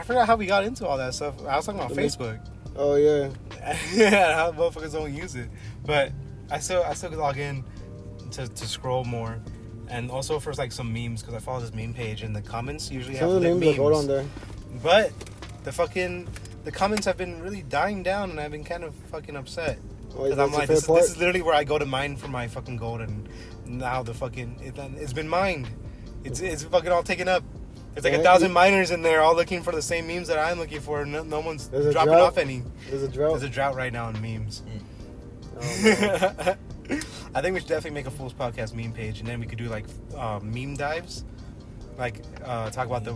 A: forgot how we got into all that stuff. I was talking about Facebook.
B: Oh yeah.
A: Yeah, how motherfuckers don't use it. But I still could log in to scroll more. And also for like some memes, because I follow this meme page and the comments usually have
B: some
A: memes
B: that go on there.
A: But the comments have been really dying down, and I've been kind of fucking upset. Because I'm like, this is literally where I go to mine for my fucking gold, and now the fucking it's been mined. It's fucking all taken up. There's like 1,000 miners in there, all looking for the same memes that I'm looking for. No one's dropping off any.
B: There's a drought.
A: There's a drought right now in memes.
B: Oh,
A: I think we should definitely make a Fools Podcast meme page, and then we could do like meme dives, like talk about the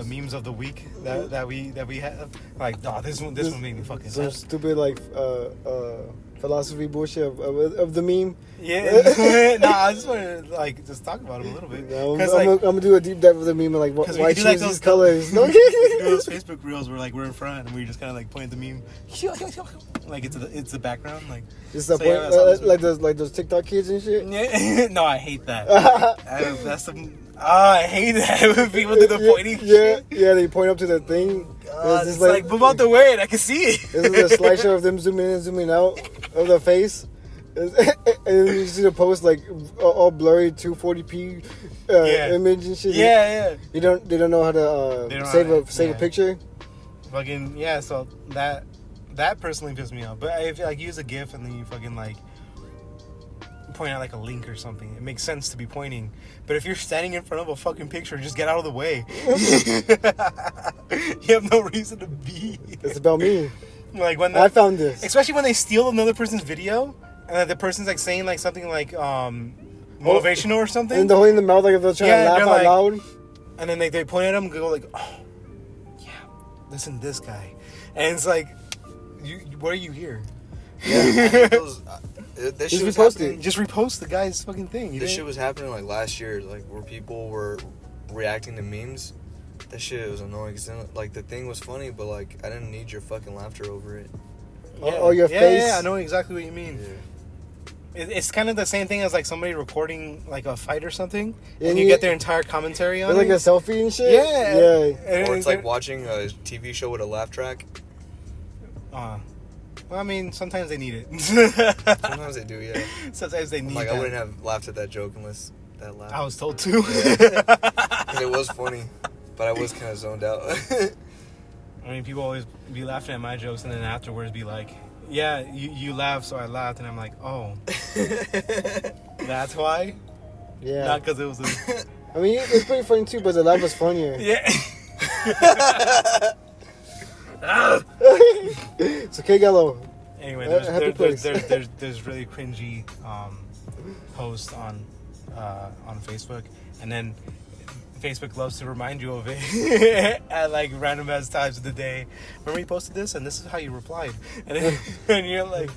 A: memes of the week that we have. Like, oh, this one made me fucking
B: some stupid like philosophy bullshit of the meme.
A: Yeah, I just want to like just talk about them a little bit.
B: No, I'm gonna do a deep dive of the meme and like why choose like these colors.
A: We do those Facebook reels where like we're in front and we just kind of like point at the meme, like it's the background, like
B: it's the point, like those TikTok kids and shit.
A: No, I hate that. That's some. I hate that when people do the pointing.
B: Yeah, they point up to the thing.
A: It's like move out the way and I can see it.
B: This is a slideshow of them zooming in and zooming out of the face. And you see the post like all blurry 240p image and shit.
A: Yeah.
B: They don't know how to save a picture.
A: Fucking yeah. So that personally pissed me off. But if you like use a GIF and then you fucking like point out like a link or something, it makes sense to be pointing. But if you're standing in front of a fucking picture, just get out of the way. You have no reason to be.
B: It's about me.
A: Like when
B: I found this.
A: especially when they steal another person's video and the person's like saying like something like motivational or something,
B: And they're holding the mouth like if they're trying to laugh
A: they're
B: out
A: like-
B: loud.
A: and then they point at him and go like, oh yeah, listen to this guy, and it's like, what are you here?
C: Yeah, this
B: Just
C: shit was
B: repost it.
C: happening.
A: Just repost the guy's fucking thing.
C: This shit was happening like last year, like where people were reacting to memes. That shit was annoying. 'Cause then, like the thing was funny, but like I didn't need your fucking laughter over it.
B: Or your face.
A: Yeah, I know exactly what you mean.
C: Yeah.
A: It's kind of the same thing as like somebody recording like a fight or something,
B: Yeah,
A: and you
B: you-
A: get their entire commentary on
B: It's like
A: it.
B: a selfie and shit.
A: Yeah.
B: Yeah.
C: Or it's like watching a TV show with a laugh track.
A: Well, I mean, sometimes they need it.
C: Sometimes they do, yeah.
A: Sometimes they need.
C: Like
A: that.
C: I wouldn't have laughed at that joke unless that laugh.
A: I was told to.
C: Because it was funny, but I was kind of zoned out.
A: I mean, people always be laughing at my jokes, and then afterwards be like, "Yeah, you laughed, so I laughed," and I'm like, "Oh, that's why."
B: Yeah.
A: Not because it was.
B: I mean, it's pretty funny too, but the laugh was funnier.
A: Yeah.
B: So, okay, Gallo.
A: Anyway,
B: Happy place.
A: there's really cringy posts on Facebook, and then Facebook loves to remind you of it at like random ass times of the day. Remember you posted this, and this is how you replied, and then, and you're like,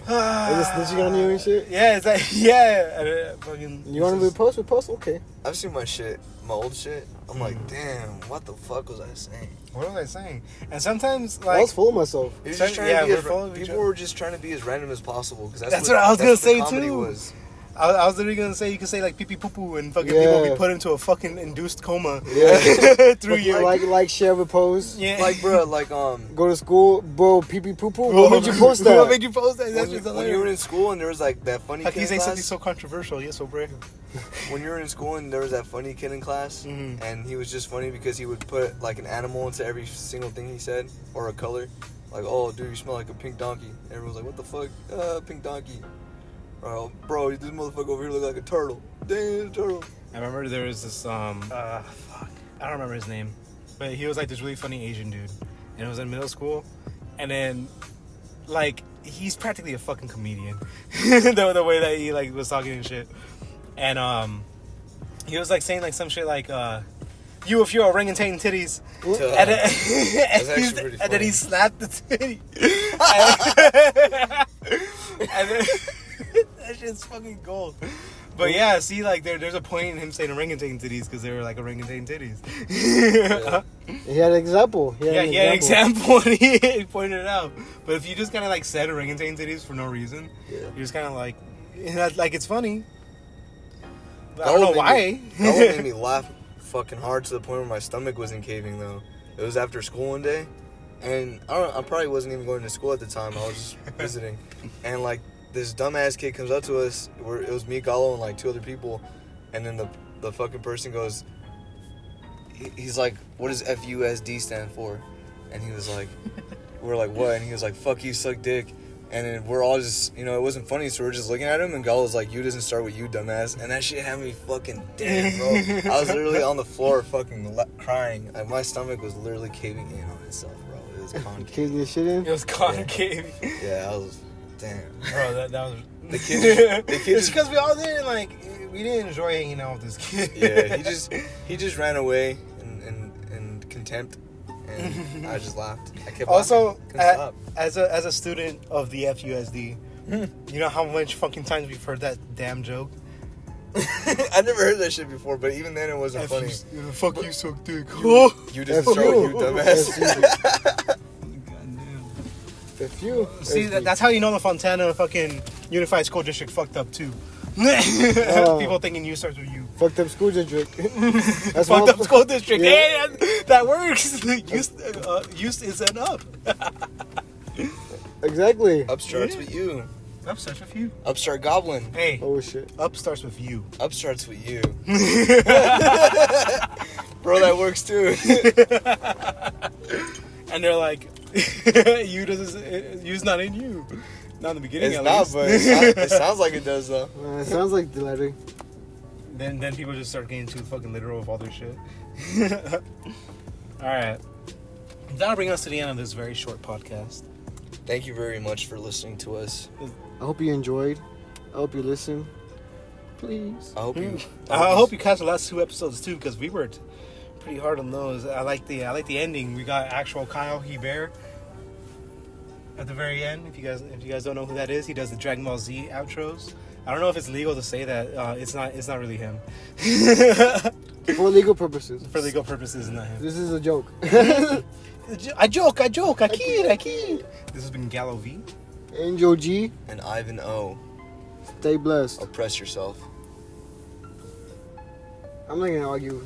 B: Are they snitching on you and shit?
A: yeah, it's like yeah. And, fucking,
B: You want to repost? Repost? Okay.
C: I've seen my shit, my old shit. I'm like, damn, what the fuck was I saying?
A: What was I saying? And sometimes
B: I
A: like
B: was full of myself.
C: It was
A: So-
C: just trying
A: yeah,
C: to be
A: we're
C: as,
A: full of each
C: people
A: other.
C: were just trying to be as random as possible because
A: That's what I was gonna say,
C: the comedy
A: too.
C: Was.
A: I was literally gonna say you could say like pee pee poo poo and fucking
B: Yeah.
A: people be put into a fucking induced coma
B: Yeah.
A: through your
B: like, share, repost.
A: yeah.
C: Like, bro, like
B: Go to school, bro. Pee pee poo poo. What made you post that?
A: What made you post that? That's
C: when,
A: just
C: when you were in
A: hilarious.
C: school and there was like that funny
A: Like
C: kid
A: he's
C: in
A: saying something
C: class.
A: so controversial. Yes, so brave.
C: When you were in school and there was that funny kid in class,
A: Mhm.
C: and he was just funny because he would put like an animal into every single thing he said or a color. Like, oh, dude, you smell like a pink donkey. And everyone's like, what the fuck? Pink donkey. Or, bro, this motherfucker over here look like a turtle. Damn, turtle.
A: I remember there was this fuck, I don't remember his name, but he was like this really funny Asian dude, and it was in middle school, and then like he's practically a fucking comedian, the way that he like was talking and shit, and he was like saying like some shit like you if you're orangutan titties. And then,
C: That's actually pretty
A: and then he
C: funny.
A: slapped the titty. And then, that shit's fucking gold. But yeah, see, like there's a point in him saying orangutan titties because they were like orangutan titties.
B: He had an example.
A: Yeah, he had an example and he pointed it out. But if you just kind of like said orangutan titties for no reason, you're just kind of like, like it's funny. But I don't know why.
C: That one made me laugh fucking hard to the point where my stomach wasn't caving though. It was after school one day, and I probably wasn't even going to school at the time. I was just visiting, and like this dumbass kid comes up to us. It was me, Gallo, and like two other people, and then the fucking person goes, he's like, what does FUSD stand for? And he was like, we're like, what? And he was like, fuck you, suck dick. And then we're all just, it wasn't funny, so we're just looking at him, and Gallo was like, you doesn't start with you, dumbass. And that shit had me fucking dead, bro. I was literally on the floor fucking crying. Like, my stomach was literally caving in on itself, bro. It was concave.
B: Kicking your shit in.
A: It was concave.
C: Yeah, I was, damn.
A: Bro, that was...
C: The kid
A: It's
C: just,
A: because we all didn't, like, we didn't enjoy hanging out with this kid.
C: yeah, he just ran away in contempt, and I just laughed. I kept
A: Also,
C: laughing. Couldn't stop.
A: as a student of the FUSD, you know how much fucking times we've heard that damn joke?
C: I never heard that shit before, but even then it wasn't funny.
A: Fuck you, suck dick.
C: You just start with you, dumbass.
B: If you
A: See, that's how you know the Fontana fucking Unified School District fucked up too. People thinking you starts with you.
B: fucked up school district. That's
A: Fucked up school district.
B: Yeah.
A: Hey, that works. Used is an up.
B: Exactly.
C: Up starts with you.
A: Up starts with you.
C: Up start goblin.
A: Hey,
B: Oh shit.
A: up starts with you.
C: Up starts with you. Bro, that works too.
A: And they're like, you's not in you. Not in the beginning,
C: It's
A: at
C: not,
A: least.
C: but it sounds like it does though.
B: It sounds like the letter.
A: Then people just start getting too fucking literal with all their shit. Alright. That'll bring us to the end of this very short podcast.
C: Thank you very much for listening to us.
B: I hope you enjoyed. I hope you listened. Please.
C: I hope you.
A: I hope you catch the last 2 episodes too, because we were pretty hard on those. I like the ending. We got actual Kyle Hebert at the very end. If you guys don't know who that is, he does the Dragon Ball Z outros. I don't know if it's legal to say that. It's not really him.
B: For legal purposes.
A: For legal purposes, not him.
B: This is a joke.
A: I joke. I kid. This has been Gallo V.
B: Angel G.
C: And Ivan O.
B: Stay blessed.
C: Oppress yourself.
B: I'm not gonna argue.